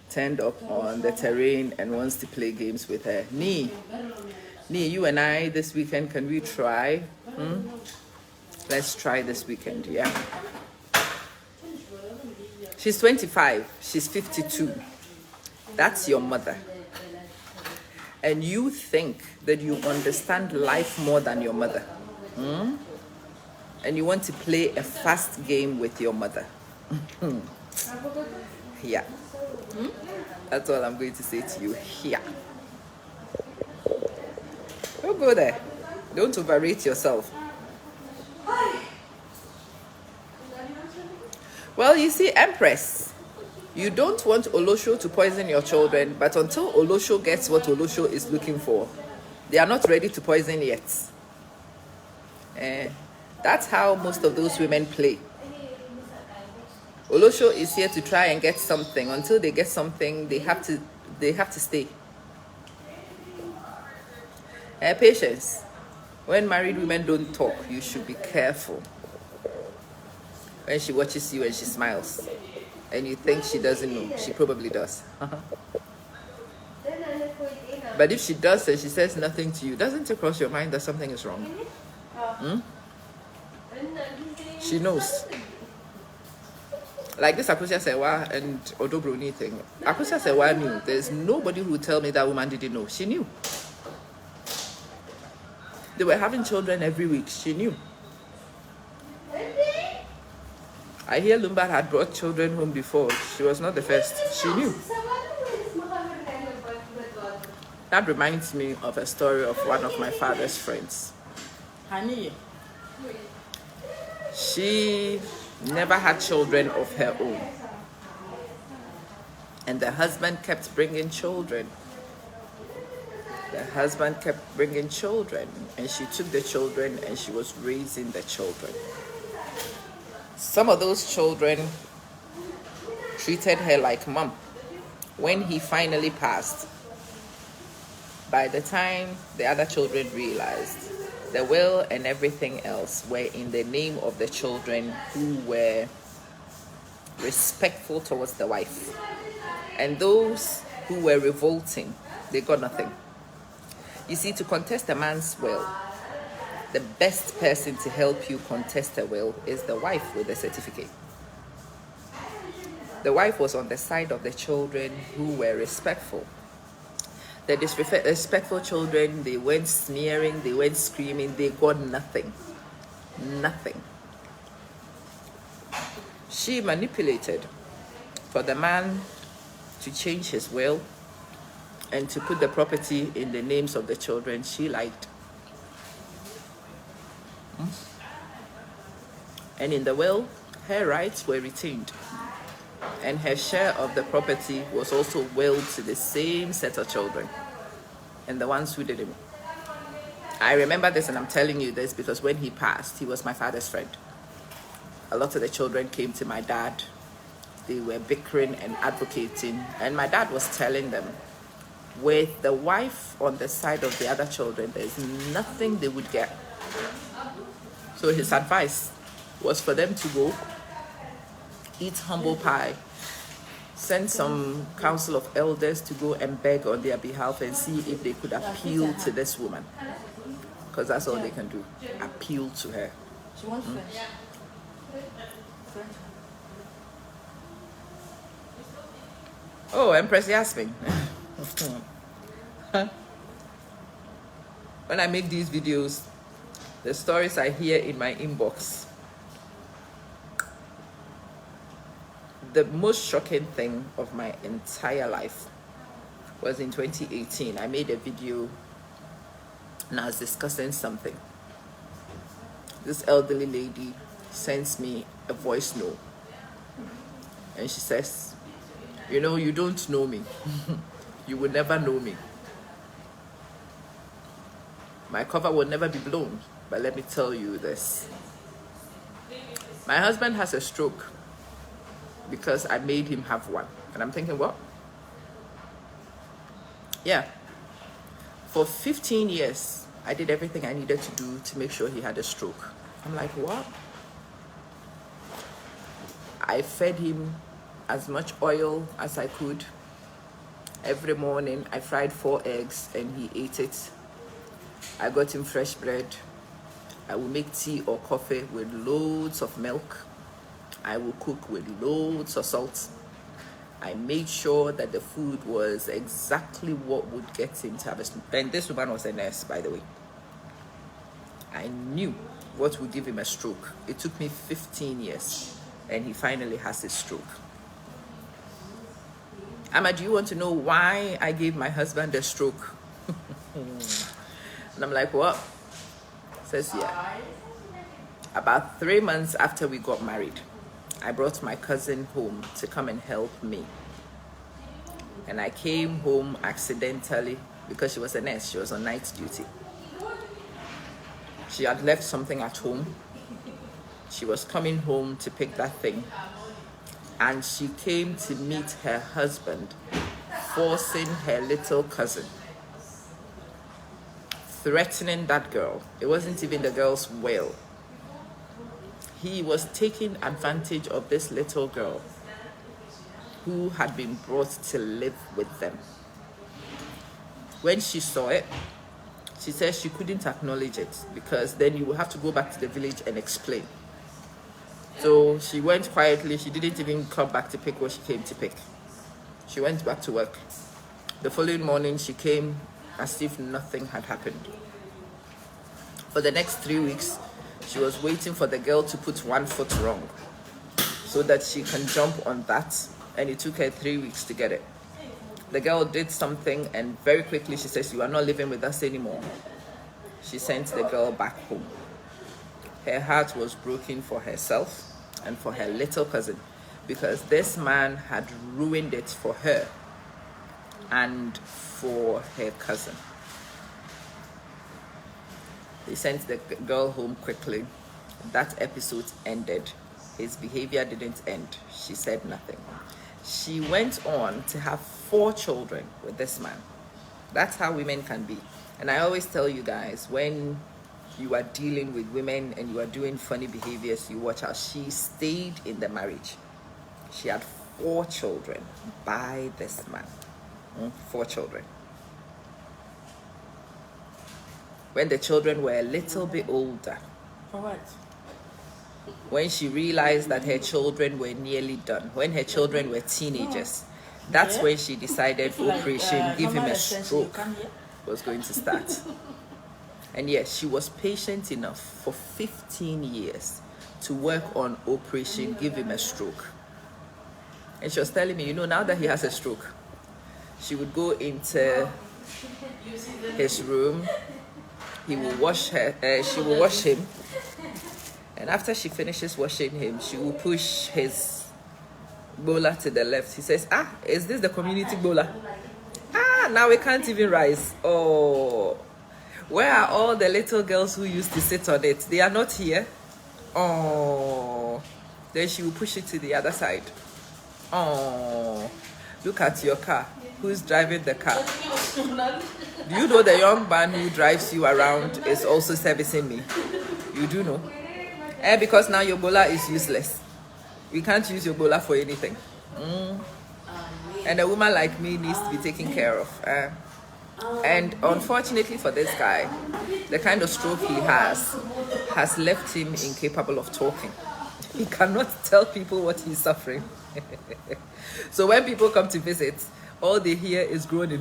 Turned up on the terrain and wants to play games with her. Nee, you and I this weekend, can we try? Let's try this weekend, yeah? She's 25, she's 52. That's your mother. And you think that you understand life more than your mother. And you want to play a fast game with your mother. Yeah. That's all I'm going to say to you here. Don't go there. Don't overrate yourself. Well, you see, Empress, you don't want Olosho to poison your children, but until Olosho gets what Olosho is looking for, they are not ready to poison yet. That's how most of those women play. Olosho is here to try and get something. Until they get something, they have to stay. Patience. When married women don't talk, you should be careful. When she watches you and she smiles, and you think she doesn't know, she probably does. But if she does and she says nothing to you, doesn't it cross your mind that something is wrong? She knows. Like this Akosia Sewa and Oso Bronii thing. Akosia Sewa knew. There's nobody who would tell me that woman didn't know. She knew. They were having children every week. She knew. I hear Lumbar had brought children home before. She was not the first. She knew. That reminds me of a story of one of my father's friends. Honey. She never had children of her own. And the husband kept bringing children. The husband kept bringing children. And she took the children and she was raising the children. Some of those children treated her like mom. When he finally passed, by the time the other children realized, the will and everything else were in the name of the children who were respectful towards the wife. And those who were revolting, they got nothing. You see, to contest a man's will, the best person to help you contest a will is the wife with the certificate. The wife was on the side of the children who were respectful. The disrespectful children, they went sneering, they went screaming, they got nothing. Nothing. She manipulated for the man to change his will and to put the property in the names of the children she liked. And in the will, her rights were retained. And her share of the property was also willed to the same set of children and the ones who didn't. I remember this, and I'm telling you this because when he passed, he was my father's friend. A lot of the children came to my dad. They were bickering and advocating, and my dad was telling them, with the wife on the side of the other children, there's nothing they would get. So his advice was for them to go eat humble pie, send some council of elders to go and beg on their behalf and see if they could appeal to this woman, because that's all they can do, appeal to her. She wants French. Oh, Empress Yasmin. When I make these videos, the stories I hear in my inbox, the most shocking thing of my entire life was in 2018. I made a video and I was discussing something. This elderly lady sends me a voice note and she says, you know, you don't know me. You will never know me. My cover will never be blown, but let me tell you this. My husband has a stroke because I made him have one. And I'm thinking, what? Yeah. For 15 years, I did everything I needed to do to make sure he had a stroke. I'm like, what? I fed him as much oil as I could. Every morning, I fried 4 eggs and he ate it. I got him fresh bread. I will make tea or coffee with loads of milk. I will cook with loads of salt. I made sure that the food was exactly what would get him to have a stroke. And this woman was a nurse, by the way. I knew what would give him a stroke. It took me 15 years, and he finally has his stroke. Amma, do you want to know why I gave my husband a stroke? And I'm like, what? Says, yeah. About 3 months after we got married, I brought my cousin home to come and help me. And I came home accidentally because she was a nurse. She was on night duty. She had left something at home. She was coming home to pick that thing. And she came to meet her husband, forcing her little cousin, threatening that girl. It wasn't even the girl's will. he was taking advantage of this little girl who had been brought to live with them. When she saw it, she said she couldn't acknowledge it because then you will have to go back to the village and explain. So she went quietly. She didn't even come back to pick what she came to pick. She went back to work. The following morning, she came as if nothing had happened. For the next 3 weeks, she was waiting for the girl to put one foot wrong so that she can jump on that, and it took her 3 weeks to get it. The girl did something, and very quickly she says, "You are not living with us anymore." She sent the girl back home. Her heart was broken for herself and for her little cousin because this man had ruined it for her and for her cousin. They sent the girl home quickly. That episode ended. His behavior didn't end. She said nothing. She went on to have 4 children with this man. That's how women can be. And I always tell you guys, when you are dealing with women and you are doing funny behaviors, you watch out. She stayed in the marriage. She had 4 children by this man. 4 children. When the children were a little bit older. For what? When she realized that her children were nearly done, when her children were teenagers, that's when she decided Operation Give Him a Stroke was going to start. And yes, she was patient enough for 15 years to work on Operation Give Him a Stroke. And she was telling me, now that he has a stroke, she would go into his room. He will wash her. She will wash him. And after she finishes washing him, she will push his bowler to the left. He says, is this the community bowler? Now we can't even rise. Oh, where are all the little girls who used to sit on it? They are not here. Oh, then she will push it to the other side. Oh, look at your car. Who's driving the car? Do you know the young man who drives you around is also servicing me? You do know. Because now your bowler is useless. We can't use your bowler for anything. And a woman like me needs to be taken care of. And unfortunately for this guy, the kind of stroke he has left him incapable of talking. He cannot tell people what he's suffering. So when people come to visit, all they hear is groaning.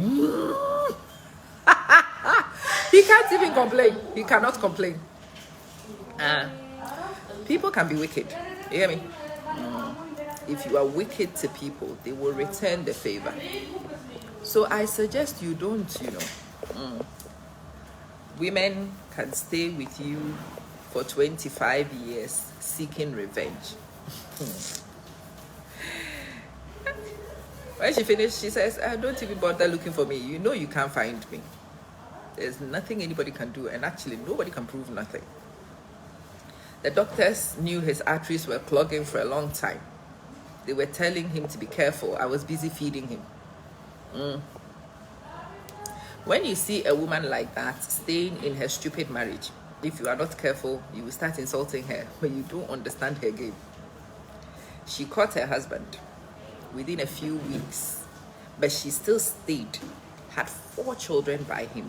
He can't even complain. He cannot complain. People can be wicked. You hear me? If you are wicked to people, they will return the favor. So I suggest you don't, Women can stay with you for 25 years seeking revenge. When she finished, she says, don't even bother looking for me. You can't find me. There's nothing anybody can do, and actually nobody can prove nothing. The doctors knew his arteries were clogging for a long time. They were telling him to be careful. I was busy feeding him. When you see a woman like that staying in her stupid marriage, if you are not careful, you will start insulting her when you don't understand her game. She caught her husband within a few weeks, but she still stayed, had 4 children by him,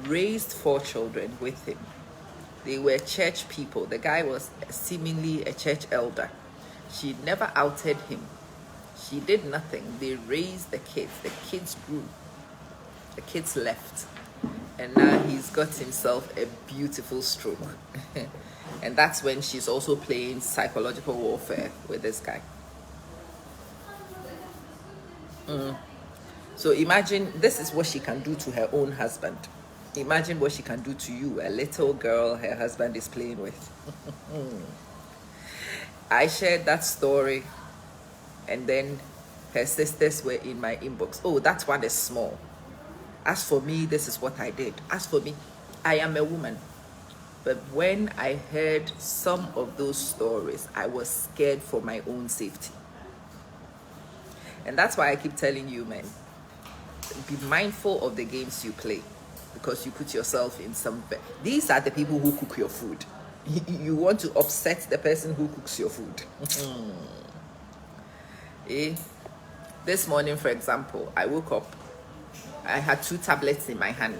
raised 4 children with him. They were church people. The guy was seemingly a church elder. She never outed him. She did nothing. They raised the kids. The kids grew. The kids left. And now he's got himself a beautiful stroke. And that's when she's also playing psychological warfare with this guy. So imagine this is what she can do to her own husband. Imagine what she can do to you, a little girl her husband is playing with. I shared that story, and then her sisters were in my inbox. Oh, that one is small. As for me, this is what I did. As for me, I am a woman. But when I heard some of those stories, I was scared for my own safety. And that's why I keep telling you, men, be mindful of the games you play, because you put yourself in some... These are the people who cook your food. You want to upset the person who cooks your food. This morning, for example, I woke up, I had 2 tablets in my hand,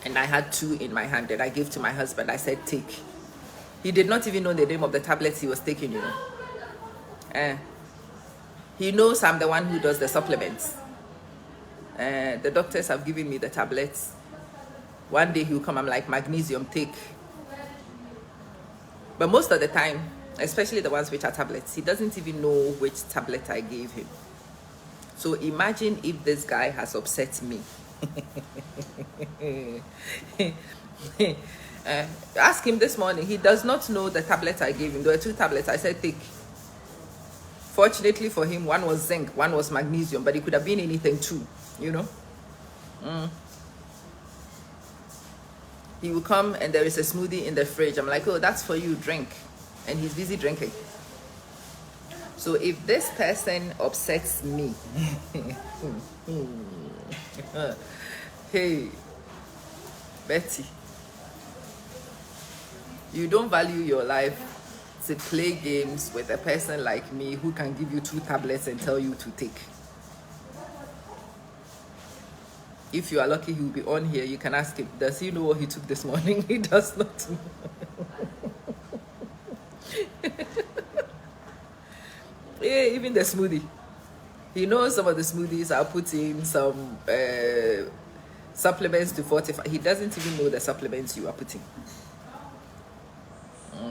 and I had 2 in my hand that I gave to my husband. I said, take. He did not even know the name of the tablets he was taking, you know. He knows I'm the one who does the supplements. The doctors have given me the tablets. One day he'll come, I'm like, magnesium, take. But most of the time, especially the ones which are tablets, he doesn't even know which tablet I gave him. So imagine if this guy has upset me. Ask him this morning. He does not know the tablet I gave him. There were 2 tablets. I said, take. Fortunately for him, one was zinc, one was magnesium, but it could have been anything too, you know. He will come and there is a smoothie in the fridge. I'm like, oh, that's for you, drink. And he's busy drinking. So if this person upsets me, hey, Betty, you don't value your life to play games with a person like me who can give you 2 tablets and tell you to take. If you are lucky, he will be on here. You can ask him, does he know what he took this morning? He does not know. Yeah, even the smoothie. He knows some of the smoothies. I'll put in some supplements to fortify. He doesn't even know the supplements you are putting.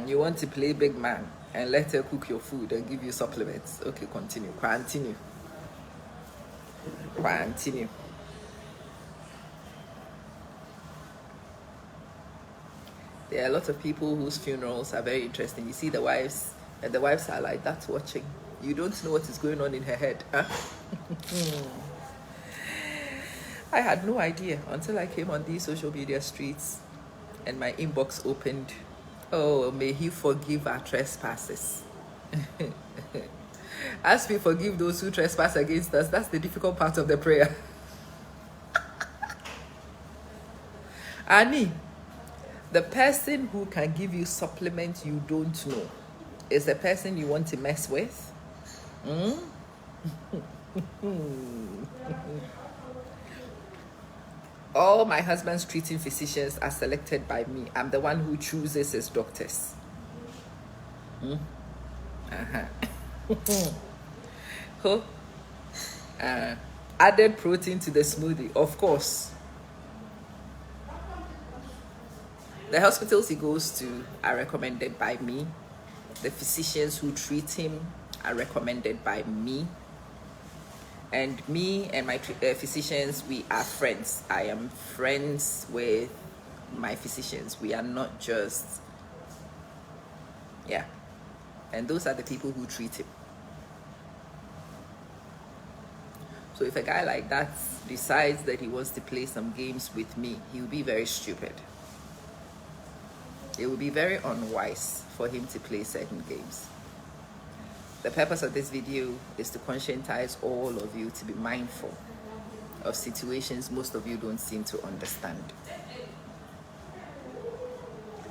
You want to play big man and let her cook your food and give you supplements. Okay, continue. Continue. There are a lot of people whose funerals are very interesting. You see the wives, and the wives are like that watching. You don't know what is going on in her head. Huh? I had no idea until I came on these social media streets and my inbox opened. Oh, may he forgive our trespasses. As we forgive those who trespass against us, that's the difficult part of the prayer. Annie, the person who can give you supplements you don't know is the person you want to mess with. All my husband's treating physicians are selected by me. I'm the one who chooses his doctors. Added protein to the smoothie, of course. The hospitals he goes to are recommended by me. The physicians who treat him are recommended by me. And me and my physicians, we are friends. I am friends with my physicians. We are not just, yeah. And those are the people who treat him. So if a guy like that decides that he wants to play some games with me, he will be very stupid. It will be very unwise for him to play certain games. The purpose of this video is to conscientize all of you to be mindful of situations most of you don't seem to understand.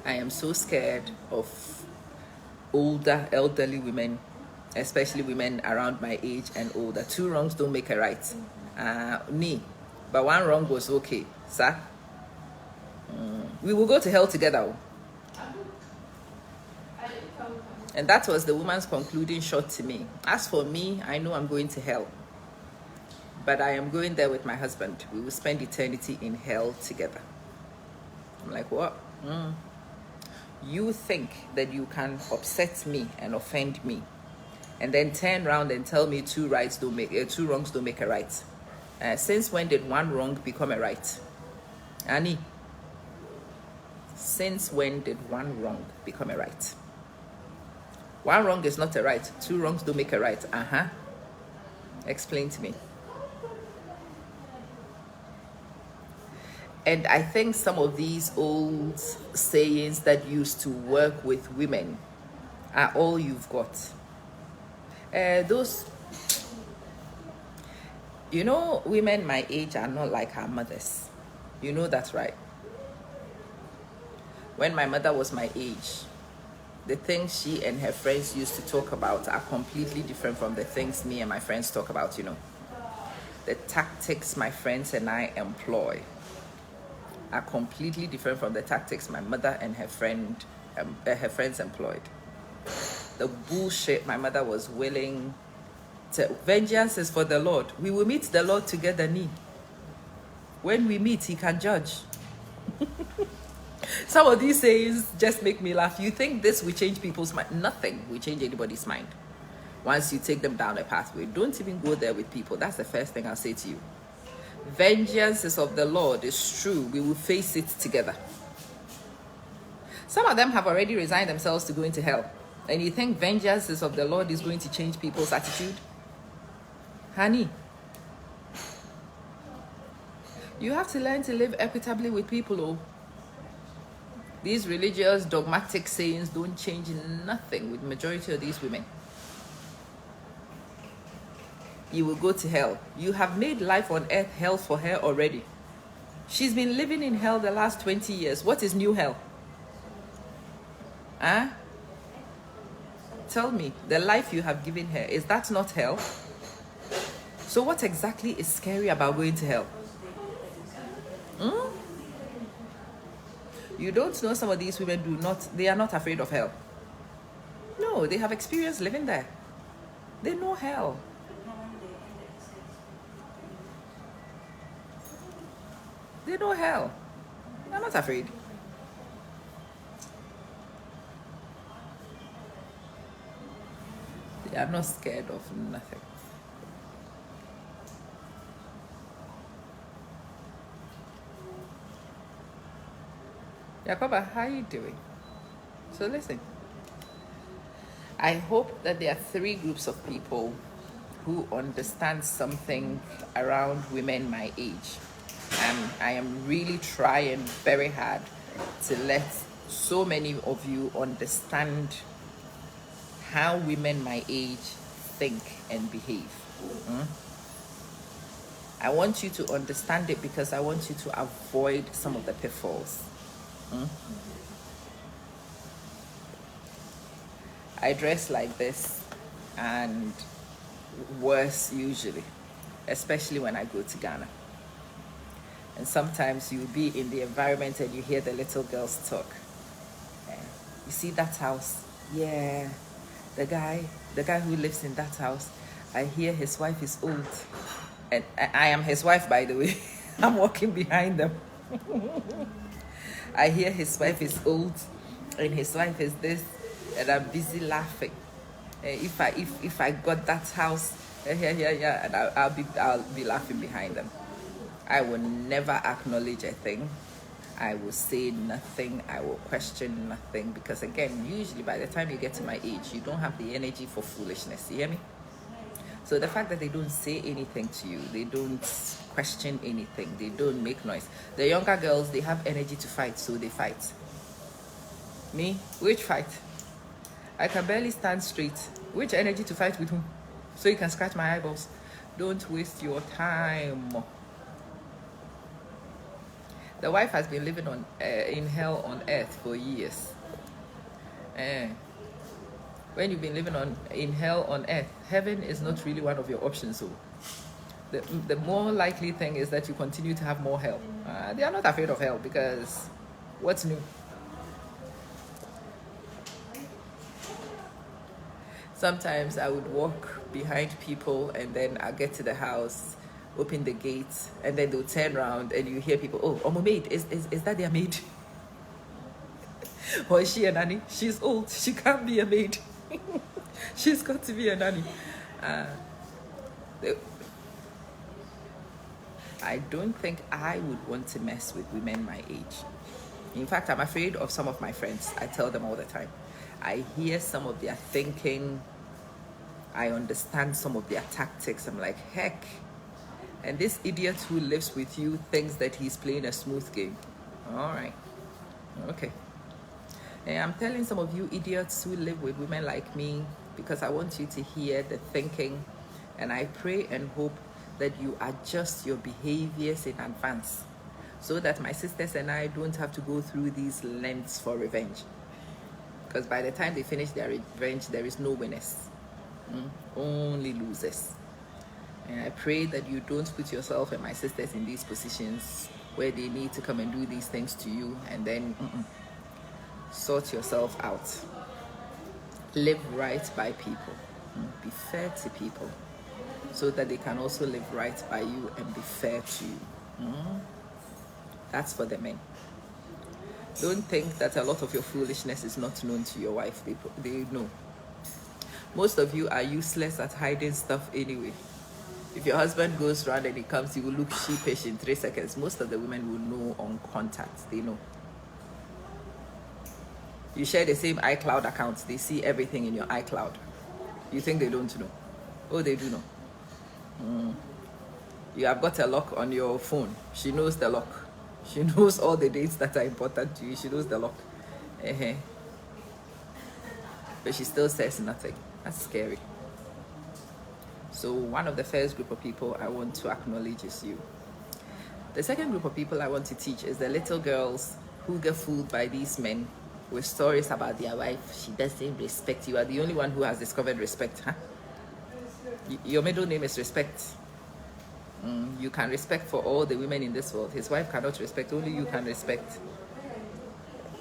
I am so scared of older, elderly women, especially women around my age and older. 2 wrongs don't make a right. But 1 wrong was okay, sir. We will go to hell together. And that was the woman's concluding shot to me. As for me, I know I'm going to hell. But I am going there with my husband. We will spend eternity in hell together. I'm like, what? You think that you can upset me and offend me and then turn around and tell me 2 wrongs don't make a right? Since when did 1 wrong become a right? Annie, since when did 1 wrong become a right? 1 wrong is not a right. 2 wrongs don't make a right. Explain to me. And I think some of these old sayings that used to work with women are all you've got. Those, you know, women my age are not like our mothers. You know that's right. When my mother was my age, the things she and her friends used to talk about are completely different from the things me and my friends talk about, you know. The tactics my friends and I employ are completely different from the tactics my mother and her friends employed. The bullshit my mother was willing to, vengeance is for the Lord. We will meet the Lord together, ni. When we meet, he can judge. Some of these sayings just make me laugh. You think this will change people's mind? Nothing will change anybody's mind. Once you take them down a pathway, don't even go there with people. That's the first thing I'll say to you. Vengeance is of the Lord. It's true. We will face it together. Some of them have already resigned themselves to going to hell. And you think vengeance is of the Lord is going to change people's attitude? Honey, you have to learn to live equitably with people. Oh, these religious dogmatic sayings don't change nothing with majority of these women. You will go to hell. You have made life on earth hell for her already. She's been living in hell the last 20 years. What is new hell? Huh? Tell me, the life you have given her, is that not hell? So what exactly is scary about going to hell? You don't know some of these women they are not afraid of hell. No, they have experience living there. They know hell. They know hell. They're not afraid. They are not scared of nothing. Jacoba, how are you doing? So listen, I hope that there are 3 groups of people who understand something around women my age. And I am really trying very hard to let so many of you understand how women my age think and behave. I want you to understand it because I want you to avoid some of the pitfalls. I dress like this and worse usually, especially when I go to Ghana. And sometimes you'll be in the environment and you hear the little girls talk. You see that house? Yeah, the guy who lives in that house, I hear his wife is old. And I am his wife, by the way. I'm walking behind them. I hear his wife is old and his wife is this, and I'm busy laughing. If I got that house, yeah, and I'll be laughing behind them. I will never acknowledge a thing. I will say nothing. I will question nothing because again, usually by the time you get to my age, you don't have the energy for foolishness. You hear me? So the fact that they don't say anything to you, they don't question anything, they don't make noise. The younger girls, they have energy to fight, so they fight. Me? Which fight? I can barely stand straight. Which energy to fight with whom? So you can scratch my eyeballs. Don't waste your time. The wife has been living in hell on earth for years. When you've been living in hell on earth, heaven is not really one of your options. So the more likely thing is that you continue to have more hell. They are not afraid of hell because what's new? Sometimes I would walk behind people and then I'll get to the house, open the gate, and then they'll turn around and you hear people, oh, my maid, is that their maid? Or is she a nanny? She's old, she can't be a maid. She's got to be a nanny. I don't think I would want to mess with women my age. In fact, I'm afraid of some of my friends. I tell them all the time. I hear some of their thinking. I understand some of their tactics. I'm like, heck. And this idiot who lives with you thinks that he's playing a smooth game. All right. Okay. And I'm telling some of you idiots who live with women like me because I want you to hear the thinking, and I pray and hope that you adjust your behaviors in advance so that my sisters and I don't have to go through these lengths for revenge. Because by the time they finish their revenge, there is no winners, only losers. And I pray that you don't put yourself and my sisters in these positions where they need to come and do these things to you, and then sort yourself out. Live right by people, be fair to people, so that they can also live right by you and be fair to you. That's for the men. Don't think that a lot of your foolishness is not known to your wife. They know. Most of you are useless at hiding stuff anyway. If your husband goes around and he comes, he will look sheepish in 3 seconds. Most of the women will know on contact. They know. You share the same iCloud account. They see everything in your iCloud. You think they don't know? Oh, they do know. You have got a lock on your phone. She knows the lock. She knows all the dates that are important to you. She knows the lock. But she still says nothing. That's scary. So one of the first group of people I want to acknowledge is you. The second group of people I want to teach is the little girls who get fooled by these men with stories about their wife. She doesn't respect you. You are the only one who has discovered respect, huh? Your middle name is Respect. You can respect for all the women in this world. His wife cannot respect. Only you can respect.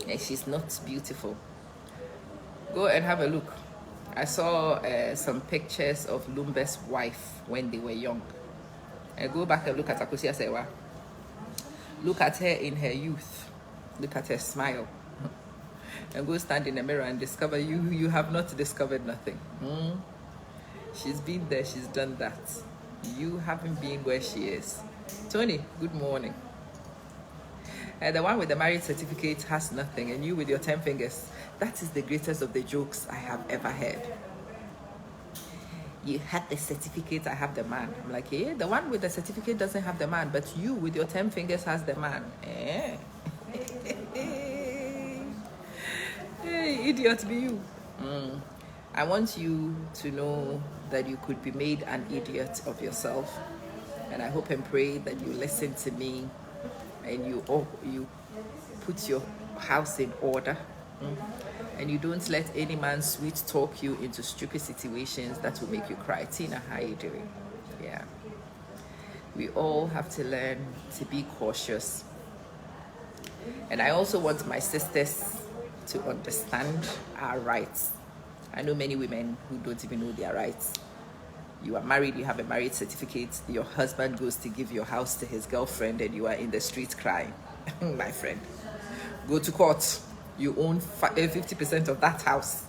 And she's not beautiful. Go and have a look. I saw some pictures of Lumbe's wife when they were young. And go back and look at Akusia Sewa. Look at her in her youth. Look at her smile. And go stand in the mirror and discover you have not discovered nothing. She's been there, she's done that. You haven't been where she is. Tony, good morning. The one with the marriage certificate has nothing, and you with your 10 fingers. That is the greatest of the jokes I have ever heard. You had the certificate, I have the man. I'm like, yeah, the one with the certificate doesn't have the man, but you with your 10 fingers has the man. Hey, idiot be you. I want you to know that you could be made an idiot of yourself. And I hope and pray that you listen to me and you put your house in order. And you don't let any man sweet talk you into stupid situations that will make you cry. Tina, how are you doing? Yeah. We all have to learn to be cautious. And I also want my sisters to understand our rights. I know many women who don't even know their rights. You are married, you have a marriage certificate, your husband goes to give your house to his girlfriend and you are in the street crying. My friend, go to court. You own 50% of that house.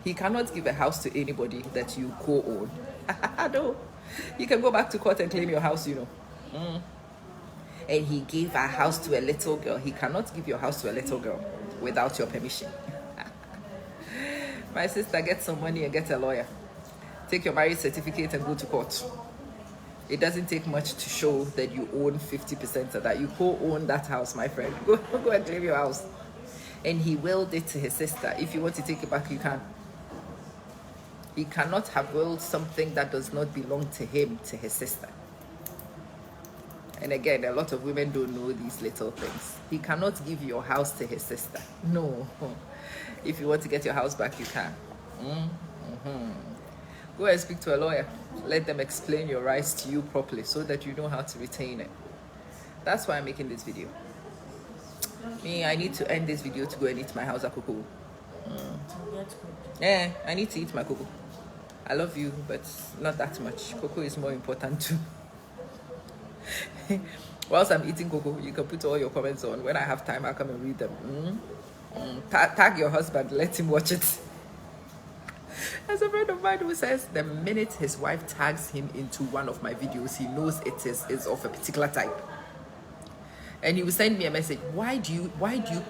He cannot give a house to anybody that you co-own. No. You can go back to court and claim your house, you know. And he gave a house to a little girl. He cannot give your house to a little girl without your permission. My sister, get some money and get a lawyer. Take your marriage certificate and go to court. It doesn't take much to show that you own 50% of that. You co-own that house, my friend. Go and claim your house. And he willed it to his sister. If you want to take it back, you can. He cannot have willed something that does not belong to him to his sister. And again, a lot of women don't know these little things. He cannot give your house to his sister. No. If you want to get your house back, you can. Go and speak to a lawyer. Let them explain your rights to you properly so that you know how to retain it. That's why I'm making this video. Me, I need to end this video to go and eat my house at cocoa. Yeah, I need to eat my cocoa. I love you, but not that much. Cocoa is more important too. Whilst I'm eating cocoa, you can put all your comments on. When I have time, I'll come and read them. Tag your husband, let him watch it. There's a friend of mine who says the minute his wife tags him into one of my videos, he knows it is of a particular type. And he will send me a message. Why do you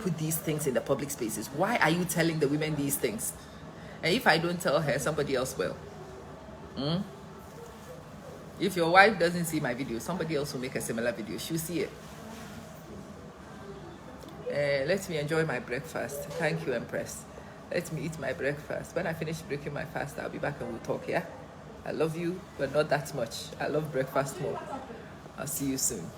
put these things in the public spaces? Why are you telling the women these things? And if I don't tell her, somebody else will. If your wife doesn't see my video, somebody else will make a similar video. She'll see it. Let me enjoy my breakfast. Thank you, Empress. Let me eat my breakfast. When I finish breaking my fast, I'll be back and we'll talk, yeah? I love you, but not that much. I love breakfast more. I'll see you soon.